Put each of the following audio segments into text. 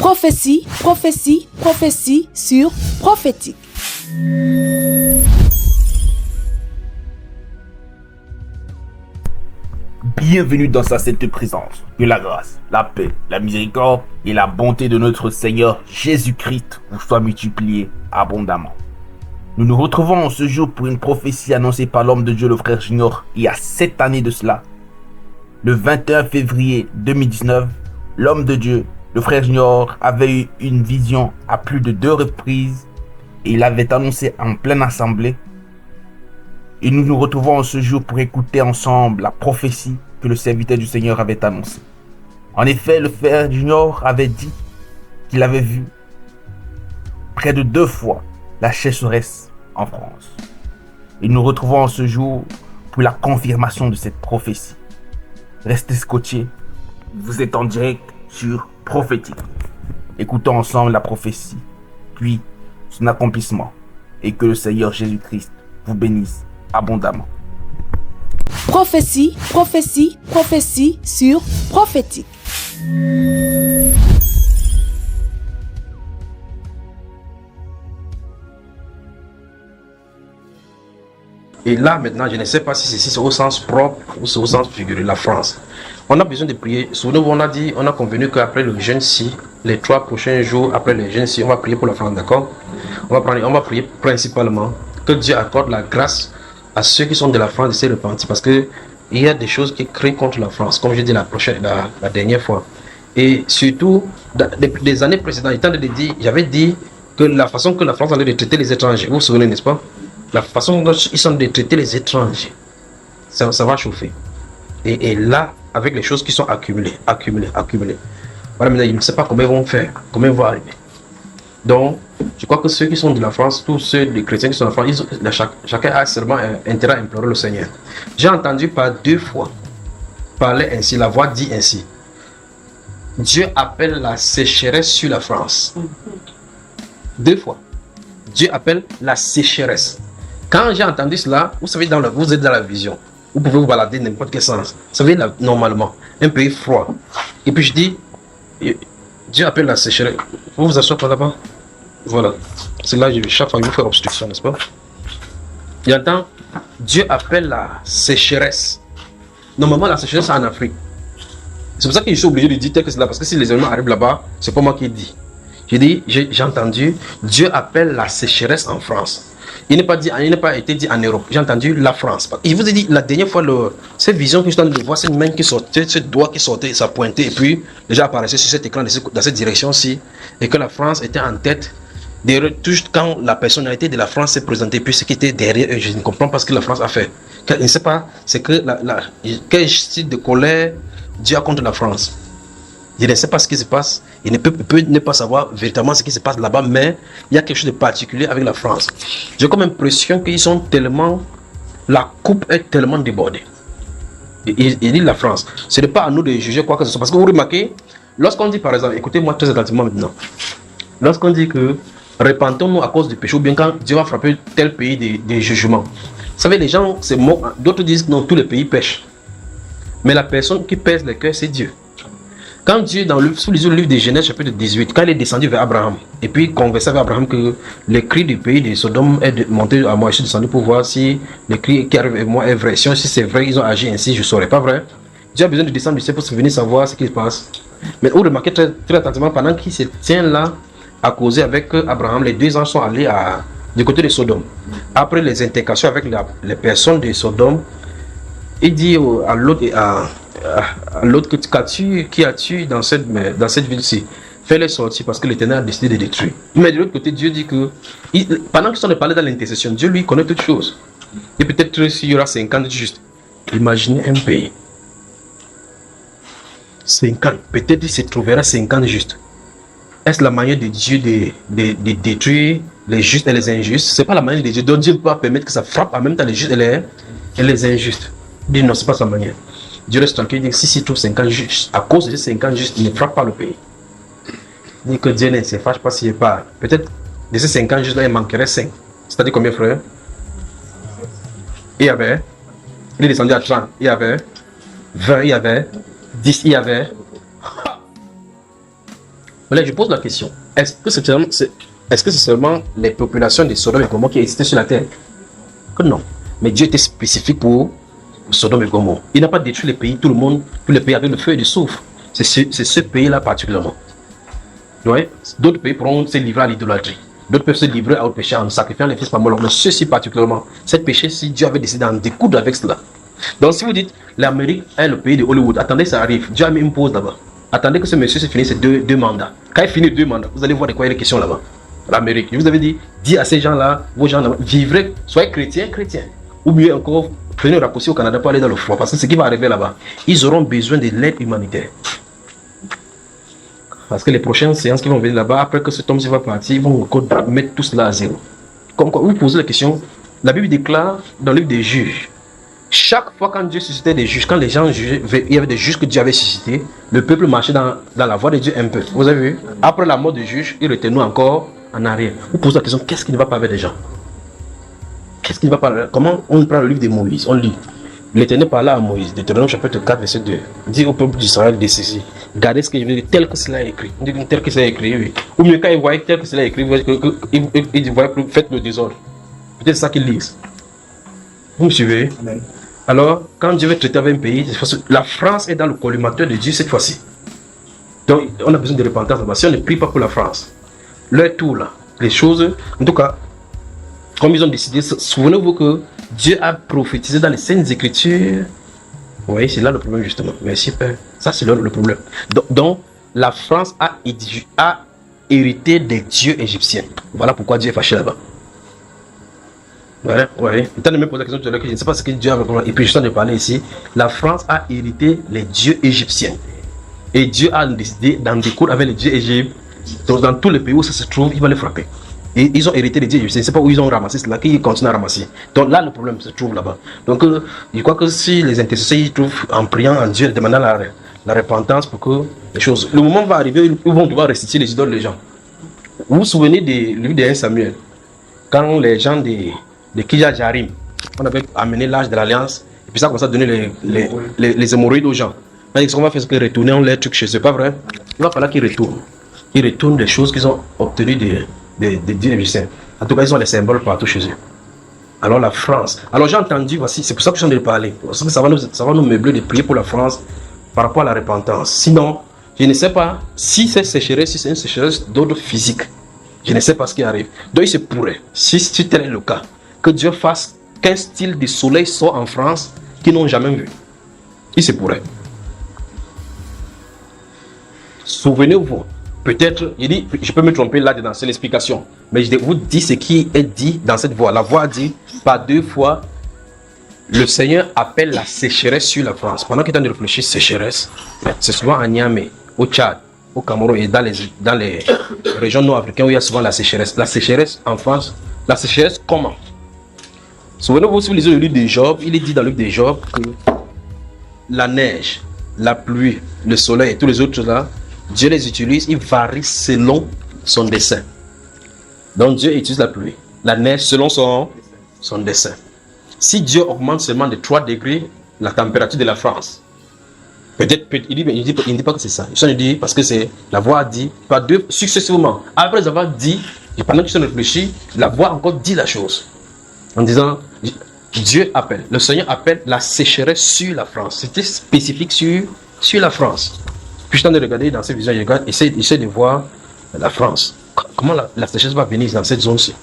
Prophétie, prophétie, prophétie sur prophétique. Bienvenue dans sa sainte présence. Que la grâce, la paix, la miséricorde et la bonté de notre Seigneur Jésus-Christ vous soient multipliées abondamment. Nous nous retrouvons en ce jour pour une prophétie annoncée par l'homme de Dieu, le frère Junior, il y a 7 années de cela. Le 21 février 2019, l'homme de Dieu, le frère Junior, avait eu une vision à plus de 2 reprises et il avait annoncé en pleine assemblée. Et nous nous retrouvons en ce jour pour écouter ensemble la prophétie que le serviteur du Seigneur avait annoncée. En effet, le frère Junior avait dit qu'il avait vu près de 2 fois la sécheresse en France. Et nous nous retrouvons en ce jour pour la confirmation de cette prophétie. Restez scotchés, vous êtes en direct sur Prophétique. Écoutons ensemble la prophétie, puis son accomplissement, et que le Seigneur Jésus-Christ vous bénisse abondamment. Prophétie, prophétie, prophétie sur prophétique. Et là, maintenant, je ne sais pas si c'est au sens propre ou c'est au sens figuré, la France. On a besoin de prier. Souvenez-vous, on a convenu qu'après le jeûne-ci, les 3 prochains jours après le jeûne-ci, on va prier pour la France, d'accord? On va prier principalement que Dieu accorde la grâce à ceux qui sont de la France de se repentir, parce que il y a des choses qui crient contre la France, comme je dis la dernière fois. Et surtout, des années précédentes, j'avais dit que la façon que la France allait traiter les étrangers, vous vous souvenez, n'est-ce pas? La façon dont ils sont de traiter les étrangers, ça va chauffer. Et là, avec les choses qui sont accumulées. Voilà, maintenant, ils ne savent pas comment ils vont faire, comment ils vont arriver. Donc, je crois que ceux qui sont de la France, tous ceux des chrétiens qui sont de la France, chacun a seulement intérêt à implorer le Seigneur. J'ai entendu par 2 fois parler ainsi, la voix dit ainsi. Dieu appelle la sécheresse sur la France. 2 fois. Dieu appelle la sécheresse. Quand j'ai entendu cela, vous savez, vous êtes dans la vision. Vous pouvez vous balader n'importe quel sens. Vous savez, normalement, un pays froid. Et puis je dis, Dieu appelle la sécheresse. Vous vous asseyez pas là-bas? Voilà. C'est là que chaque fois, il vous fait obstruction, n'est-ce pas? Il entend, Dieu appelle la sécheresse. Normalement, la sécheresse, c'est en Afrique. C'est pour ça que je suis obligé de dire tel que c'est là. Parce que si les éléments arrivent là-bas, c'est pas moi qui dis. J'ai entendu, Dieu appelle la sécheresse en France. Il n'a pas été dit en Europe. J'ai entendu la France. Je vous ai dit la dernière fois, cette vision que je suis en train de voir, cette main qui sortait, ce doigt qui sortait, ça pointait, et puis déjà apparaissait sur cet écran dans cette direction-ci, et que la France était en tête. Juste quand la personnalité de la France s'est présentée, puis ce qui était derrière eux, je ne comprends pas ce que la France a fait. Je ne sais pas, c'est que quel style de colère Dieu a contre la France. Je ne sais pas ce qui se passe. Il ne peut ne pas savoir véritablement ce qui se passe là-bas, mais il y a quelque chose de particulier avec la France. J'ai comme impression qu'ils sont tellement... La coupe est tellement débordée. Il dit la France. Ce n'est pas à nous de juger quoi que ce soit. Parce que vous remarquez, lorsqu'on dit par exemple, écoutez-moi très attentivement maintenant, lorsqu'on dit que repentons-nous à cause du péché, ou bien quand Dieu va frapper tel pays des jugements. Vous savez, les gens se moquent. D'autres disent que non, tous les pays pêchent. Mais la personne qui pèse les cœurs, c'est Dieu. Quand Dieu, sous les livre de Genèse, chapitre 18, quand il est descendu vers Abraham, et puis conversé avec Abraham que le cri du pays de Sodome est monté à moi, je suis descendu pour voir si le cri qui arrive à moi est vrai. Si c'est vrai, ils ont agi ainsi, je ne saurais pas vrai. Dieu a besoin de descendre du ciel pour venir savoir ce qui se passe. Mais vous remarquez très, très attentivement, pendant qu'il se tient là à causer avec Abraham, les 2 anges sont allés du côté de Sodome. Après les intercations avec les personnes de Sodome, il dit à l'autre l'autre qui as-tu dans cette ville-ci, fais-les sortir parce que l'Éternel a décidé de détruire. Mais de l'autre côté, Dieu dit que pendant qu'ils sont de parler dans l'intercession, Dieu lui connaît toutes choses. Et peut-être s'il y aura 50 justes. Imaginez un pays. 50, peut-être il se trouvera 50 justes. Est-ce la manière de Dieu de détruire les justes et les injustes? C'est pas la manière de Dieu. Donc Dieu ne peut pas permettre que ça frappe en même temps les justes et les injustes. Il dit non, c'est pas sa manière. Dieu reste tranquille, il dit si trouve 50 justes, à cause de ces 50 justes, il ne frappe pas le pays. Il dit que Dieu ne se fâche pas s'il part. Peut-être de ces 50 justes là, il manquerait 5. C'est-à-dire combien, frère? Il y avait, il est descendu à 30, il y avait 20, il y avait 10, il y avait Mais là, je pose la question. Est-ce que c'est seulement les populations de Sodome et Gomorrhe qui existaient sur la terre? Que non. Mais Dieu était spécifique pour Sodome et Gomorrhe. Il n'a pas détruit les pays, tout le monde, tous les pays avec le feu et du soufre. C'est ce pays-là particulièrement. Ouais. D'autres pays pourront se livrer à l'idolâtrie. D'autres peuvent se livrer au péché en sacrifiant les fils par mort. Mais ceci particulièrement, cette péché, si Dieu avait décidé d'en découdre avec cela. Donc si vous dites, l'Amérique est le pays de Hollywood, attendez, ça arrive. Dieu a mis une pause là-bas. Attendez que ce monsieur se finisse ses deux mandats. Quand il finit 2 mandats, vous allez voir de quoi il est question là-bas. L'Amérique. Je vous avais dit, dis à ces gens-là, vos gens là-bas, vivrez, soyez chrétiens. Ou mieux encore, prenez un raccourci au Canada pour aller dans le froid. Parce que ce qui va arriver là-bas, ils auront besoin de l'aide humanitaire. Parce que les prochaines séances qui vont venir là-bas, après que cet homme va partir, ils vont encore mettre tout cela à zéro. Comme quoi, vous posez la question, la Bible déclare dans le livre des juges, chaque fois quand Dieu suscitait des juges, quand les gens jugeaient, il y avait des juges que Dieu avait suscités, le peuple marchait dans la voie de Dieu un peu. Vous avez vu? Après la mort des juges, il retournait encore en arrière. Vous posez la question, qu'est-ce qui ne va pas avec les gens? Qu'est-ce qui ne va pas? Comment on prend le livre de Moïse? On lit. L'Éternel parla à Moïse, Deutéronome chapitre 4, verset 2. Dit au peuple d'Israël de ceci. Gardez ce que je veux dire, tel que cela est écrit. On dit tel que cela est écrit, oui. Ou mieux quand ils voient tel que cela est écrit, ils voient que faites le désordre. Peut-être ça qu'ils lisent. Vous me suivez? Amen. Alors, quand Dieu veut traiter avec un pays, la France est dans le collimateur de Dieu cette fois-ci. Donc, on a besoin de repentance là-bas. Si on ne prie pas pour la France, leur tour là, les choses, en tout cas, comme ils ont décidé, souvenez-vous que Dieu a prophétisé dans les Saintes Écritures. Vous voyez, c'est là le problème justement. Merci Père. Ça, c'est là le problème. Donc, la France a hérité des dieux égyptiens. Voilà pourquoi Dieu est fâché là-bas. Voilà, ouais. Étant donné me poser la question tout à l'heure, je ne sais pas ce que Dieu a répondu. Et puis, je suis en train de parler ici. La France a hérité les dieux égyptiens. Et Dieu a décidé d'en découdre avec les dieux égyptiens. Donc, dans tous les pays où ça se trouve, il va les frapper. Et ils ont hérité des dieux égyptiens. Je ne sais pas où ils ont ramassé cela, qu'ils continuent à ramasser. Donc là, le problème se trouve là-bas. Donc, je crois que si les intercesseurs ils trouvent en priant en Dieu, demandant la repentance pour que les choses. Le moment va arriver, ils vont devoir restituer les idoles des gens. Vous vous souvenez du livre de 1 Samuel, quand les gens de Kijajarim, on avait amené l'âge de l'alliance, et puis ça commence à donner les hémorroïdes aux gens. Ils qu'on va faire ce que retourner en les trucs chez eux, pas vrai? Il va falloir qu'ils retournent. Ils retournent des choses qu'ils ont obtenues des dieux égyptiens. En tout cas, ils ont les symboles partout chez eux. Alors la France. Alors j'ai entendu, voici, c'est pour ça que je suis en train de parler. Parce que ça va nous meubler de prier pour la France par rapport à la repentance. Sinon, je ne sais pas si c'est sécheresse, si c'est une sécheresse d'ordre physique. Je ne sais pas ce qui arrive. Donc il se pourrait, si tel est le cas, que Dieu fasse qu'un style de soleil soit en France qu'ils n'ont jamais vu. Il se pourrait. Souvenez-vous, peut-être, il dit, je peux me tromper là-dedans, c'est l'explication. Mais je vous dis ce qui est dit dans cette voie. La voie dit, par 2 fois, le Seigneur appelle la sécheresse sur la France. Pendant qu'il est en train de réfléchir, sécheresse, c'est souvent à Niamey, au Tchad, au Cameroun et dans les régions nord-africaines où il y a souvent la sécheresse. La sécheresse en France, la sécheresse comment? Souvenez-vous, si vous lisez le livre de Job, il est dit dans le livre de Job que la neige, la pluie, le soleil et tous les autres là, Dieu les utilise, il varie selon son dessein. Donc Dieu utilise la pluie, la neige selon son dessein. Si Dieu augmente seulement de 3 degrés la température de la France, peut-être, il ne dit pas que c'est ça. Il dit parce que c'est la voix dit, par 2 successivement. Après avoir dit, et pendant qu'ils sont réfléchis, la voix encore dit la chose. En disant, Dieu appelle, le Seigneur appelle la sécheresse sur la France. C'était spécifique sur la France. Puis je suis en train de regarder dans cette vision, je regarde, essaie de voir la France. Comment la sécheresse va venir dans cette zone-ci.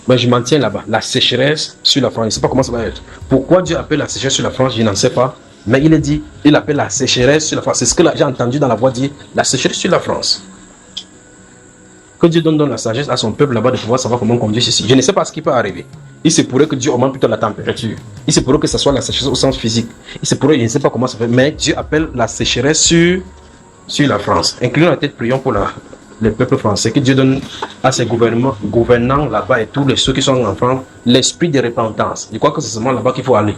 Mais je m'en tiens là-bas. La sécheresse sur la France, je ne sais pas comment ça va être. Pourquoi Dieu appelle la sécheresse sur la France, je n'en sais pas. Mais il est dit, il appelle la sécheresse sur la France. C'est ce que j'ai entendu dans la voix dire, la sécheresse sur la France. Que Dieu donne la sagesse à son peuple là-bas de pouvoir savoir comment conduire ceci. Je ne sais pas ce qui peut arriver. Il se pourrait que Dieu augmente plutôt la température. Il se pourrait que ce soit la sécheresse au sens physique. Il se pourrait, je ne sais pas comment ça fait, mais Dieu appelle la sécheresse sur la France. Inclinons la tête, prions pour le peuple français. Que Dieu donne à ses gouvernants là-bas et tous ceux qui sont en France l'esprit de repentance. Je crois que c'est seulement là-bas qu'il faut aller.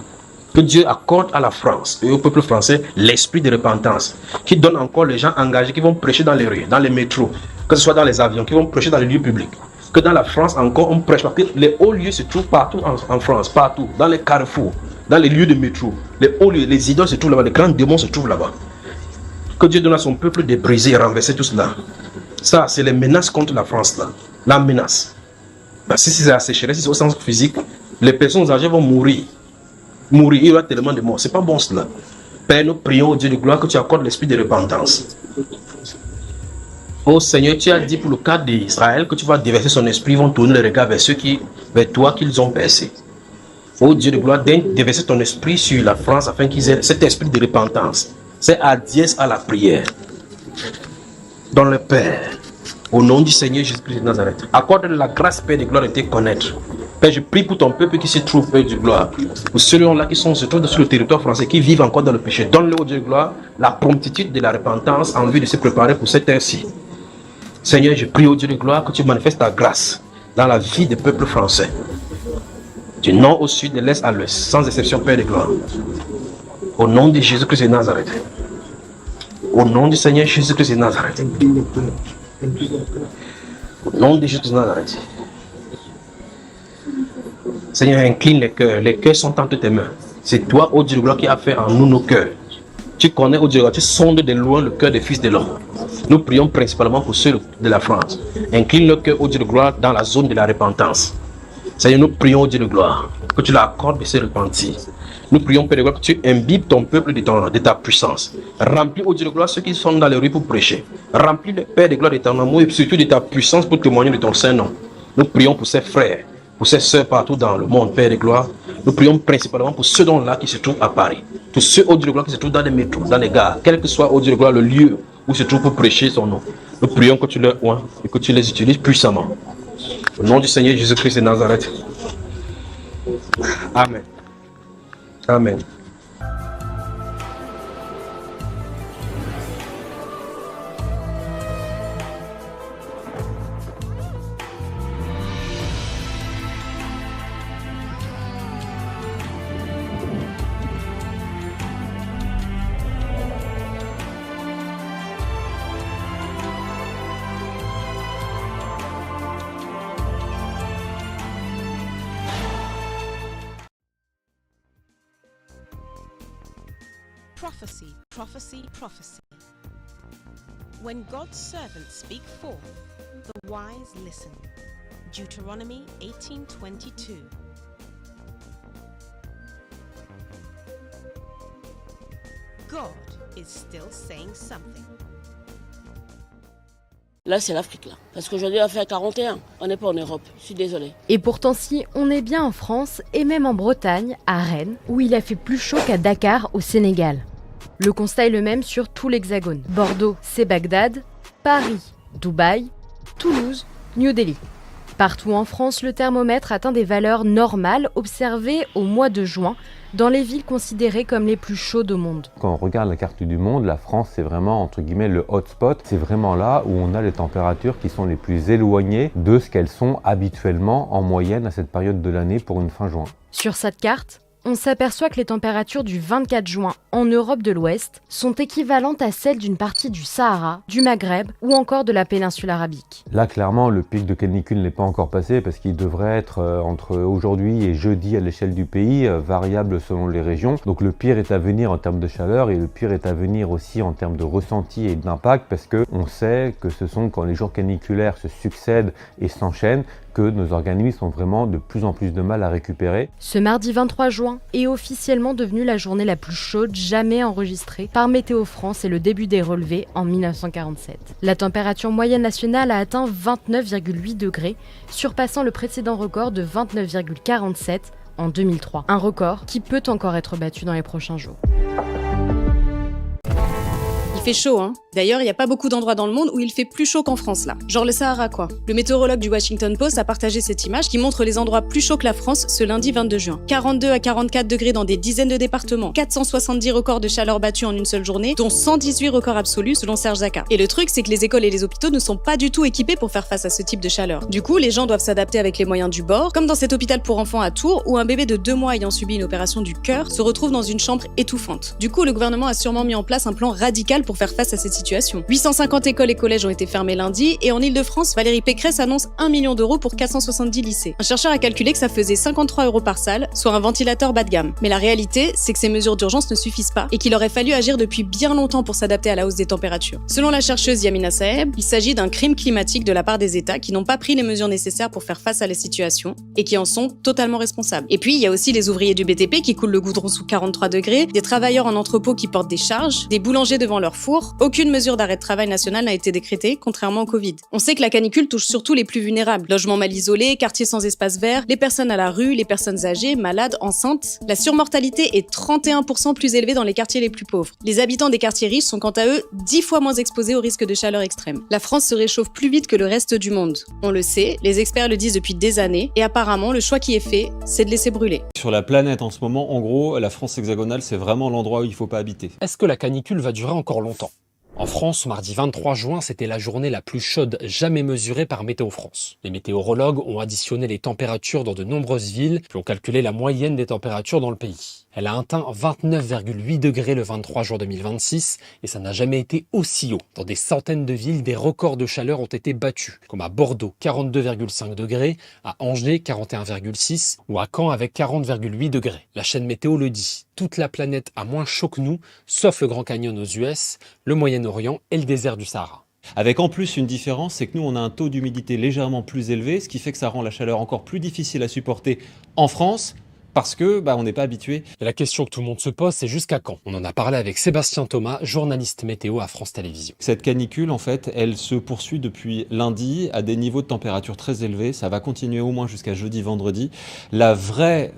Que Dieu accorde à la France et au peuple français l'esprit de repentance. Qui donne encore les gens engagés qui vont prêcher dans les rues, dans les métros, que ce soit dans les avions, qui vont prêcher dans les lieux publics. Que dans la France encore on prêche, parce que les hauts lieux se trouvent partout en France, partout, dans les carrefours, dans les lieux de métro. Les hauts lieux, les idoles se trouvent là-bas, les grands démons se trouvent là-bas. Que Dieu donne à son peuple de briser et renverser tout cela. Ça, c'est les menaces contre la France, là. La menace. Parce que si c'est la sécheresse, si c'est au sens physique, les personnes âgées vont mourir. Mourir, il y aura tellement de morts. C'est pas bon cela. Père, nous prions au Dieu de gloire que tu accordes l'esprit de repentance. Oh Seigneur, tu as dit pour le cas d'Israël que tu vas déverser son esprit, ils vont tourner le regard vers toi qu'ils ont percé. Oh Dieu de gloire, déverser ton esprit sur la France afin qu'ils aient cet esprit de repentance. C'est à dièse à la prière. Dans le Père, au nom du Seigneur Jésus-Christ de Nazareth, accorde la grâce, Père de gloire, de te connaître. Père, je prie pour ton peuple qui se trouve, Père de gloire, pour ceux-là qui se trouvent sur le territoire français, qui vivent encore dans le péché. Donne-le au Dieu de gloire la promptitude de la repentance en vue de se préparer pour cette heure-ci. Seigneur, je prie au Dieu de gloire que tu manifestes ta grâce dans la vie des peuples français. Du nord au sud, de l'est à l'ouest, sans exception, Père de gloire. Au nom de Jésus-Christ de Nazareth. Au nom du Seigneur Jésus-Christ de Nazareth. Au nom de Jésus de Nazareth. Seigneur, incline les cœurs. Les cœurs sont entre tes mains. C'est toi, ô Dieu de gloire, qui as fait en nous nos cœurs. Tu connais, ô Dieu de gloire, tu sondes de loin le cœur des fils de l'homme. Nous prions principalement pour ceux de la France. Incline le cœur, ô Dieu de gloire, dans la zone de la repentance. Seigneur, nous prions, ô Dieu de gloire, que tu l'accordes de se repentir. Nous prions, Père de gloire, que tu imbibes ton peuple de ta puissance. Remplis, ô Dieu de gloire, ceux qui sont dans les rues pour prêcher. Remplis le Père de gloire de ton amour et surtout de ta puissance pour témoigner de ton Saint-Nom. Nous prions pour ces frères, pour ces sœurs partout dans le monde, Père de gloire. Nous prions principalement pour ceux là qui se trouvent à Paris. Tous ceux, ô Dieu de gloire, qui se trouvent dans les métros, dans les gares, quel que soit, ô Dieu de gloire, le lieu où se trouve pour prêcher son nom. Nous prions que tu leur oins et que tu les utilises puissamment. Au nom du Seigneur Jésus-Christ de Nazareth. Amen. Amen. Prophecy, prophecy, prophecy. When God's servants speak forth, the wise listen. Deuteronomy 18:22. God is still saying something. Là, c'est l'Afrique, là. Parce qu'aujourd'hui, on va faire 41. On n'est pas en Europe. Je suis désolée. Et pourtant, si, on est bien en France et même en Bretagne, à Rennes, où il a fait plus chaud qu'à Dakar, au Sénégal. Le constat est le même sur tout l'Hexagone. Bordeaux, c'est Bagdad. Paris, Dubaï. Toulouse, New Delhi. Partout en France, le thermomètre atteint des valeurs normales observées au mois de juin dans les villes considérées comme les plus chaudes au monde. Quand on regarde la carte du monde, la France, c'est vraiment, entre guillemets, le hotspot. C'est vraiment là où on a les températures qui sont les plus éloignées de ce qu'elles sont habituellement en moyenne à cette période de l'année pour une fin juin. Sur cette carte, on s'aperçoit que les températures du 24 juin en Europe de l'Ouest sont équivalentes à celles d'une partie du Sahara, du Maghreb ou encore de la péninsule arabique. Là, clairement, le pic de canicule n'est pas encore passé parce qu'il devrait être entre aujourd'hui et jeudi à l'échelle du pays, variable selon les régions. Donc le pire est à venir en termes de chaleur et le pire est à venir aussi en termes de ressenti et d'impact parce qu'on sait que ce sont quand les jours caniculaires se succèdent et s'enchaînent que nos organismes ont vraiment de plus en plus de mal à récupérer. Ce mardi 23 juin est officiellement devenu la journée la plus chaude jamais enregistrée par Météo France et le début des relevés en 1947. La température moyenne nationale a atteint 29,8 degrés, surpassant le précédent record de 29,47 en 2003. Un record qui peut encore être battu dans les prochains jours. Il fait chaud, hein. D'ailleurs, il n'y a pas beaucoup d'endroits dans le monde où il fait plus chaud qu'en France, là. Genre le Sahara, quoi. Le météorologue du Washington Post a partagé cette image qui montre les endroits plus chauds que la France ce lundi 22 juin. 42 à 44 degrés dans des dizaines de départements, 470 records de chaleur battus en une seule journée, dont 118 records absolus selon Serge Zaka. Et le truc, c'est que les écoles et les hôpitaux ne sont pas du tout équipés pour faire face à ce type de chaleur. Du coup, les gens doivent s'adapter avec les moyens du bord, comme dans cet hôpital pour enfants à Tours, où un bébé de 2 mois ayant subi une opération du cœur se retrouve dans une chambre étouffante. Du coup, le gouvernement a sûrement mis en place un plan radical pour pour faire face à cette situation. 850 écoles et collèges ont été fermés lundi et en Ile-de-France, Valérie Pécresse annonce 1 million d'euros pour 470 lycées. Un chercheur a calculé que ça faisait 53 € par salle, soit un ventilateur bas de gamme. Mais la réalité, c'est que ces mesures d'urgence ne suffisent pas et qu'il aurait fallu agir depuis bien longtemps pour s'adapter à la hausse des températures. Selon la chercheuse Yamina Saeb, il s'agit d'un crime climatique de la part des États qui n'ont pas pris les mesures nécessaires pour faire face à la situation et qui en sont totalement responsables. Et puis, il y a aussi les ouvriers du BTP qui coulent le goudron sous 43 degrés, des travailleurs en entrepôt qui portent des charges, des boulangers devant leur four. Aucune mesure d'arrêt de travail national n'a été décrétée, contrairement au Covid. On sait que la canicule touche surtout les plus vulnérables. Logements mal isolés, quartiers sans espace vert, les personnes à la rue, les personnes âgées, malades, enceintes. La surmortalité est 31% plus élevée dans les quartiers les plus pauvres. Les habitants des quartiers riches sont quant à eux 10 fois moins exposés au risque de chaleur extrême. La France se réchauffe plus vite que le reste du monde. On le sait, les experts le disent depuis des années, et apparemment, le choix qui est fait, c'est de laisser brûler. Sur la planète en ce moment, en gros, la France hexagonale, c'est vraiment l'endroit où il ne faut pas habiter. Est-ce que la canicule va durer encore longtemps ? En France, mardi 23 juin, c'était la journée la plus chaude jamais mesurée par Météo France. Les météorologues ont additionné les températures dans de nombreuses villes, puis ont calculé la moyenne des températures dans le pays. Elle a atteint 29,8 degrés le 23 juin 2026 et ça n'a jamais été aussi haut. Dans des centaines de villes, des records de chaleur ont été battus, comme à Bordeaux 42,5 degrés, à Angers 41,6 ou à Caen avec 40,8 degrés. La chaîne météo le dit, toute la planète a moins chaud que nous, sauf le Grand Canyon aux US, le Moyen-Orient et le désert du Sahara. Avec en plus une différence, c'est que nous on a un taux d'humidité légèrement plus élevé, ce qui fait que ça rend la chaleur encore plus difficile à supporter en France, parce que on n'est pas habitué. Et la question que tout le monde se pose, c'est jusqu'à quand ? On en a parlé avec Sébastien Thomas, journaliste météo à France Télévisions. Cette canicule, en fait, elle se poursuit depuis lundi à des niveaux de température très élevés. Ça va continuer au moins jusqu'à jeudi, vendredi. La vraie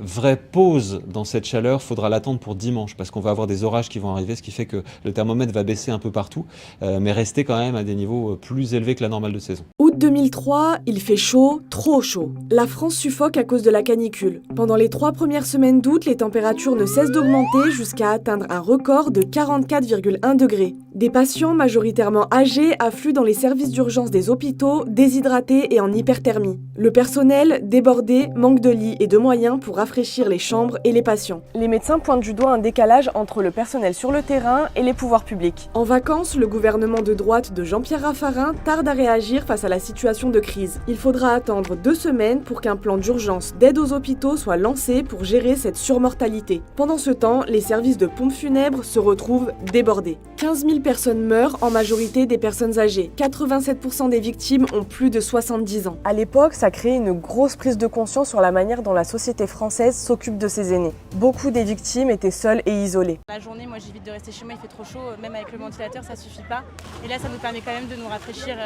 pause dans cette chaleur, faudra l'attendre pour dimanche, parce qu'on va avoir des orages qui vont arriver, ce qui fait que le thermomètre va baisser un peu partout, mais rester quand même à des niveaux plus élevés que la normale de saison. Août 2003, il fait chaud, trop chaud. La France suffoque à cause de la canicule. Pendant les 3 premières semaines d'août, les températures ne cessent d'augmenter jusqu'à atteindre un record de 44,1 degrés. Des patients majoritairement âgés affluent dans les services d'urgence des hôpitaux, déshydratés et en hyperthermie. Le personnel, débordé, manque de lits et de moyens pour rafraîchir les chambres et les patients. Les médecins pointent du doigt un décalage entre le personnel sur le terrain et les pouvoirs publics. En vacances, le gouvernement de droite de Jean-Pierre Raffarin tarde à réagir face à la situation de crise. Il faudra attendre 2 semaines pour qu'un plan d'urgence d'aide aux hôpitaux soit lancé pour gérer cette surmortalité. Pendant ce temps, les services de pompes funèbres se retrouvent débordés. 15 000 personnes meurent, en majorité des personnes âgées. 87% des victimes ont plus de 70 ans. À l'époque, ça crée une grosse prise de conscience sur la manière dont la société française s'occupe de ses aînés. Beaucoup des victimes étaient seules et isolées. La journée, moi j'évite de rester chez moi, il fait trop chaud, même avec le ventilateur ça suffit pas. Et là ça nous permet quand même de nous rafraîchir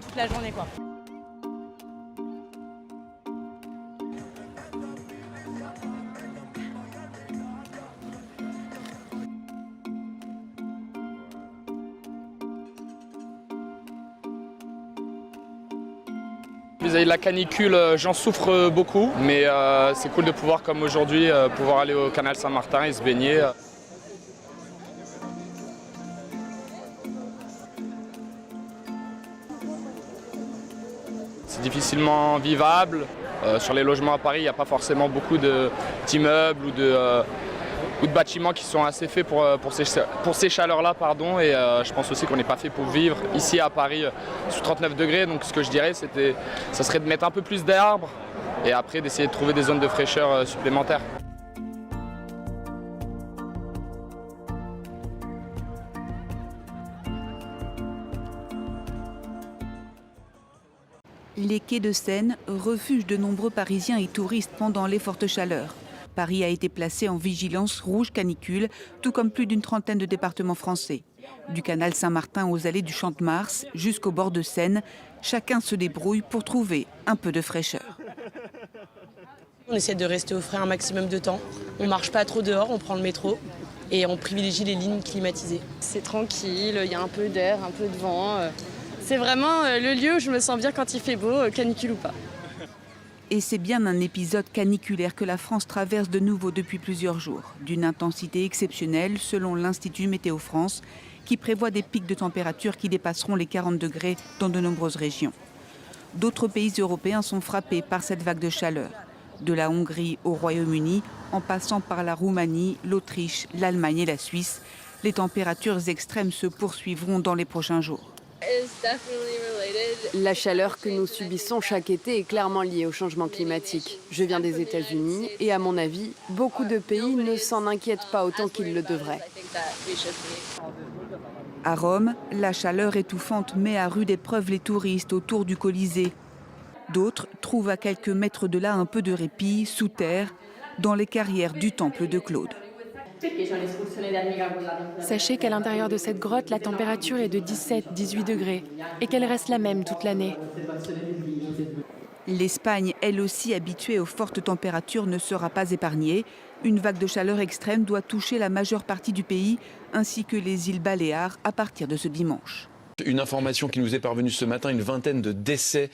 toute la journée quoi. Vis-à-vis de la canicule, j'en souffre beaucoup, mais c'est cool de pouvoir, comme aujourd'hui, pouvoir aller au canal Saint-Martin et se baigner. C'est difficilement vivable. Sur les logements à Paris, il n'y a pas forcément beaucoup d'immeubles ou de bâtiments qui sont assez faits pour ces chaleurs-là, pardon. Et je pense aussi qu'on n'est pas fait pour vivre ici à Paris sous 39 degrés. Donc ce que je dirais, ça serait de mettre un peu plus d'arbres et après d'essayer de trouver des zones de fraîcheur supplémentaires. Les quais de Seine, refuge de nombreux Parisiens et touristes pendant les fortes chaleurs. Paris a été placé en vigilance rouge canicule, tout comme plus d'une trentaine de départements français. Du canal Saint-Martin aux allées du Champ de Mars jusqu'au bord de Seine, chacun se débrouille pour trouver un peu de fraîcheur. On essaie de rester au frais un maximum de temps. On ne marche pas trop dehors, on prend le métro et on privilégie les lignes climatisées. C'est tranquille, il y a un peu d'air, un peu de vent. C'est vraiment le lieu où je me sens bien quand il fait beau, canicule ou pas. Et c'est bien un épisode caniculaire que la France traverse de nouveau depuis plusieurs jours, d'une intensité exceptionnelle selon l'Institut Météo France, qui prévoit des pics de température qui dépasseront les 40 degrés dans de nombreuses régions. D'autres pays européens sont frappés par cette vague de chaleur, de la Hongrie au Royaume-Uni, en passant par la Roumanie, l'Autriche, l'Allemagne et la Suisse. Les températures extrêmes se poursuivront dans les prochains jours. La chaleur que nous subissons chaque été est clairement liée au changement climatique. Je viens des États-Unis et à mon avis, beaucoup de pays ne s'en inquiètent pas autant qu'ils le devraient. À Rome, la chaleur étouffante met à rude épreuve les touristes autour du Colisée. D'autres trouvent à quelques mètres de là un peu de répit, sous terre, dans les carrières du temple de Claude. Sachez qu'à l'intérieur de cette grotte, la température est de 17-18 degrés et qu'elle reste la même toute l'année. L'Espagne, elle aussi habituée aux fortes températures, ne sera pas épargnée. Une vague de chaleur extrême doit toucher la majeure partie du pays, ainsi que les îles Baléares à partir de ce dimanche. Une information qui nous est parvenue ce matin, une vingtaine de décès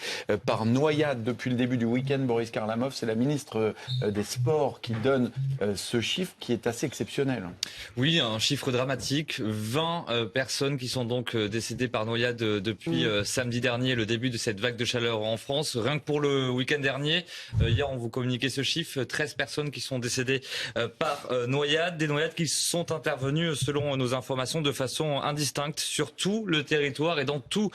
par noyade depuis le début du week-end. Boris Karlamov, c'est la ministre des Sports qui donne ce chiffre qui est assez exceptionnel. Oui, un chiffre dramatique. 20 personnes qui sont donc décédées par noyade depuis samedi dernier, le début de cette vague de chaleur en France. Rien que pour le week-end dernier, hier on vous communiquait ce chiffre, 13 personnes qui sont décédées par noyade. Des noyades qui sont intervenues, selon nos informations, de façon indistincte sur tout le territoire et dans tout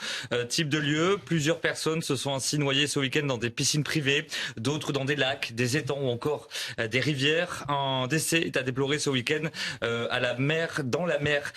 type de lieu. Plusieurs personnes se sont ainsi noyées ce week-end dans des piscines privées, d'autres dans des lacs, des étangs ou encore des rivières. Un décès est à déplorer ce week-end dans la mer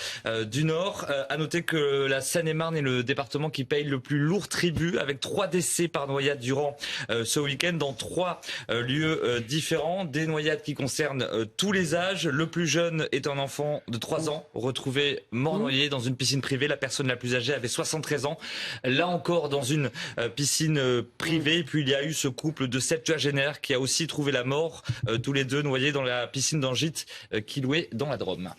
du Nord. À noter que la Seine-et-Marne est le département qui paye le plus lourd tribut, avec 3 décès par noyade durant ce week-end dans 3 lieux différents. Des noyades qui concernent tous les âges. Le plus jeune est un enfant de 3 ans retrouvé mort noyé dans une piscine privée. La personne la plus âgée avait 73 ans, là encore dans une piscine privée. Et puis il y a eu ce couple de septuagénaires qui a aussi trouvé la mort, tous les deux noyés dans la piscine d'un gîte qu'ils louaient dans la Drôme.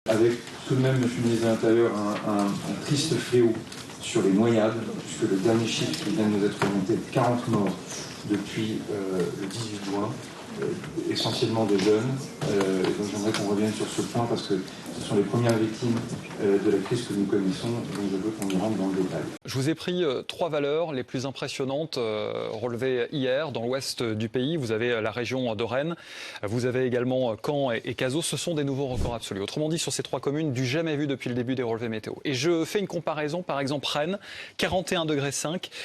Avec tout de même, monsieur le ministre de l'Intérieur, un triste fléau sur les noyades, puisque le dernier chiffre qui vient de nous être remonté est 40 morts depuis le 18 juin. Essentiellement des jeunes. Donc j'aimerais qu'on revienne sur ce point parce que ce sont les premières victimes de la crise que nous connaissons. Donc je veux qu'on y rentre dans le détail. Je vous ai pris 3 valeurs les plus impressionnantes relevées hier dans l'ouest du pays. Vous avez la région de Rennes, vous avez également Caen et Cazaux. Ce sont des nouveaux records absolus. Autrement dit, sur ces 3 communes, du jamais vu depuis le début des relevés météo. Et je fais une comparaison, par exemple Rennes, 41,5 degrés,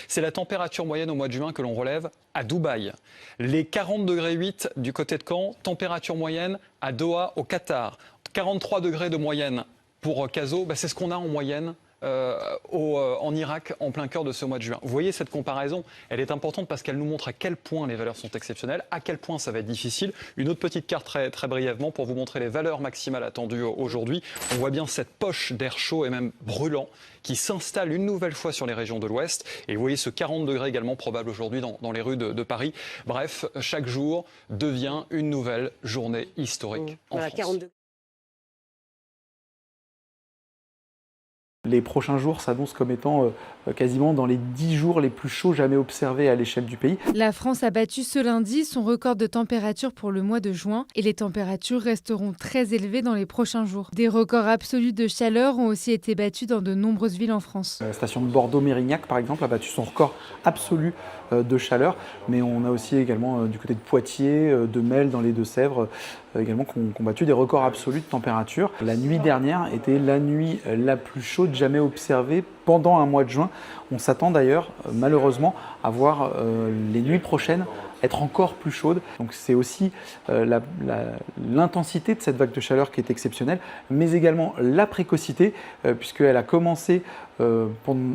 c'est la température moyenne au mois de juin que l'on relève à Dubaï. Les 40,8 degrés du côté de Caen, température moyenne à Doha au Qatar. 43 degrés de moyenne pour Cazaux, c'est ce qu'on a en moyenne en Irak en plein cœur de ce mois de juin. Vous voyez cette comparaison, elle est importante parce qu'elle nous montre à quel point les valeurs sont exceptionnelles, à quel point ça va être difficile. Une autre petite carte très, très brièvement pour vous montrer les valeurs maximales attendues aujourd'hui. On voit bien cette poche d'air chaud et même brûlant qui s'installe une nouvelle fois sur les régions de l'Ouest. Et vous voyez ce 40 degrés également probable aujourd'hui dans les rues de Paris. Bref, chaque jour devient une nouvelle journée historique en France. 42. Les prochains jours s'annoncent comme étant quasiment dans les 10 jours les plus chauds jamais observés à l'échelle du pays. La France a battu ce lundi son record de température pour le mois de juin et les températures resteront très élevées dans les prochains jours. Des records absolus de chaleur ont aussi été battus dans de nombreuses villes en France. La station de Bordeaux-Mérignac, par exemple, a battu son record absolu de chaleur, mais on a aussi également du côté de Poitiers, de Mel dans les Deux-Sèvres, également qui ont battu des records absolus de température. La nuit dernière était la nuit la plus chaude jamais observée pendant un mois de juin. On s'attend d'ailleurs, malheureusement, à voir les nuits prochaines être encore plus chaudes. Donc c'est aussi l'intensité de cette vague de chaleur qui est exceptionnelle, mais également la précocité, puisqu'elle a commencé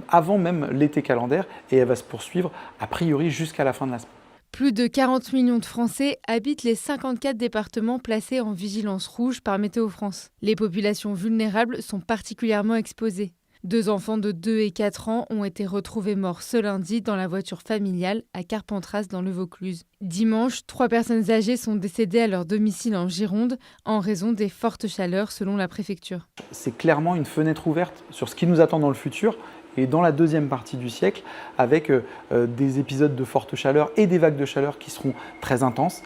avant même l'été calendaire et elle va se poursuivre a priori jusqu'à la fin de la semaine. Plus de 40 millions de Français habitent les 54 départements placés en vigilance rouge par Météo France. Les populations vulnérables sont particulièrement exposées. 2 enfants de 2 et 4 ans ont été retrouvés morts ce lundi dans la voiture familiale à Carpentras dans le Vaucluse. Dimanche, 3 personnes âgées sont décédées à leur domicile en Gironde en raison des fortes chaleurs selon la préfecture. C'est clairement une fenêtre ouverte sur ce qui nous attend dans le futur. Et dans la deuxième partie du siècle, avec des épisodes de forte chaleur et des vagues de chaleur qui seront très intenses,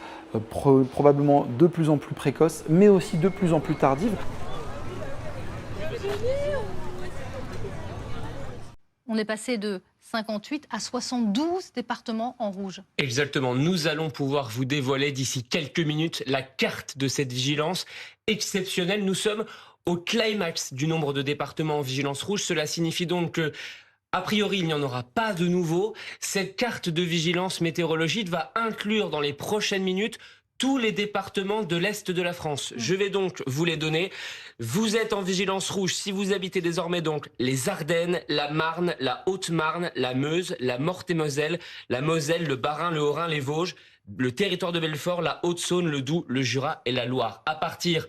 probablement de plus en plus précoces, mais aussi de plus en plus tardives. On est passé de 58 à 72 départements en rouge. Exactement. Nous allons pouvoir vous dévoiler d'ici quelques minutes la carte de cette vigilance exceptionnelle. Nous sommes au climax du nombre de départements en vigilance rouge. Cela signifie donc que, a priori, il n'y en aura pas de nouveau. Cette carte de vigilance météorologique va inclure dans les prochaines minutes tous les départements de l'Est de la France. Je vais donc vous les donner. Vous êtes en vigilance rouge si vous habitez désormais donc les Ardennes, la Marne, la Haute-Marne, la Meuse, la Meurthe-et-Moselle, la Moselle, le Bas-Rhin, le Haut-Rhin, les Vosges, le territoire de Belfort, la Haute-Saône, le Doubs, le Jura et la Loire. À partir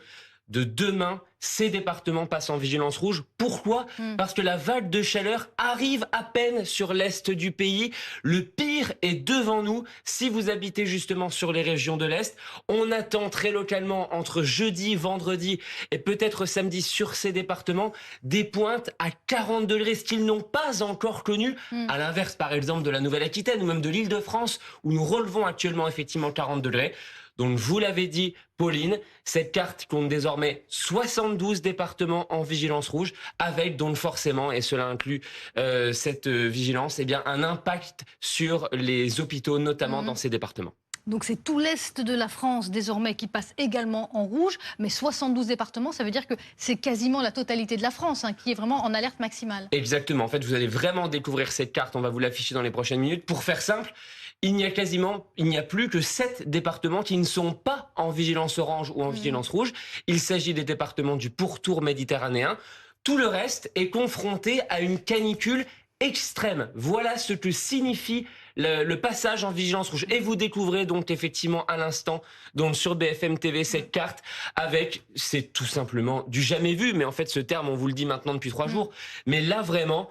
de demain, ces départements passent en vigilance rouge. Pourquoi ? Parce que la vague de chaleur arrive à peine sur l'Est du pays. Le pire est devant nous. Si vous habitez justement sur les régions de l'Est, on attend très localement entre jeudi, vendredi et peut-être samedi sur ces départements des pointes à 40 degrés, ce qu'ils n'ont pas encore connu. À l'inverse, par exemple, de la Nouvelle-Aquitaine ou même de l'Île-de-France, où nous relevons actuellement effectivement 40 degrés. Donc, vous l'avez dit, Pauline, cette carte compte désormais 72 départements en vigilance rouge, avec donc forcément, et cela inclut cette vigilance, eh bien, un impact sur les hôpitaux, notamment dans ces départements. Donc c'est tout l'Est de la France désormais qui passe également en rouge, mais 72 départements, ça veut dire que c'est quasiment la totalité de la France qui est vraiment en alerte maximale. Exactement, en fait vous allez vraiment découvrir cette carte, on va vous l'afficher dans les prochaines minutes. Pour faire simple, il n'y a plus que 7 départements qui ne sont pas en vigilance orange ou en vigilance rouge. Il s'agit des départements du pourtour méditerranéen. Tout le reste est confronté à une canicule extrême. Voilà ce que signifie le passage en vigilance rouge. Et vous découvrez donc effectivement à l'instant, donc sur BFM TV, cette carte avec, c'est tout simplement du jamais vu. Mais en fait, ce terme, on vous le dit maintenant depuis 3 jours. Mais là, vraiment,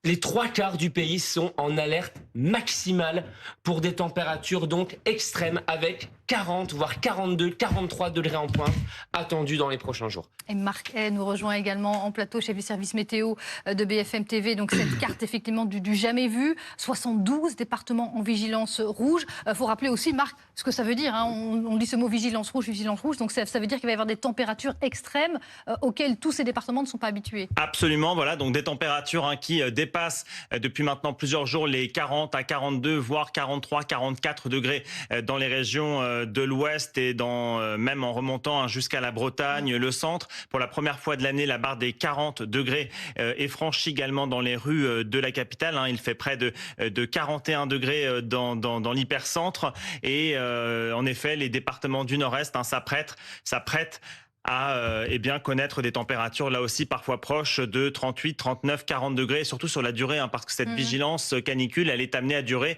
les 3/4 du pays sont en alerte maximale pour des températures donc extrêmes avec 40, voire 42, 43 degrés en pointe attendus dans les prochains jours. Et Marc Hay nous rejoint également en plateau, chef du service météo de BFM TV. Donc cette carte effectivement du jamais vu, 72 départements en vigilance rouge. Faut rappeler aussi, Marc, ce que ça veut dire. On dit ce mot vigilance rouge, donc ça veut dire qu'il va y avoir des températures extrêmes auxquelles tous ces départements ne sont pas habitués. Absolument, voilà, donc des températures qui dépassent depuis maintenant plusieurs jours les 40 à 42, voire 43, 44 degrés dans les régions de l'Ouest et même en remontant jusqu'à la Bretagne, le centre. Pour la première fois de l'année, la barre des 40 degrés est franchie également dans les rues de la capitale. Il fait près de 41 degrés dans l'hypercentre. Et en effet, les départements du Nord-Est s'apprêtent à connaître des températures là aussi parfois proches de 38, 39, 40 degrés, surtout sur la durée, parce que cette vigilance canicule, elle est amenée à durer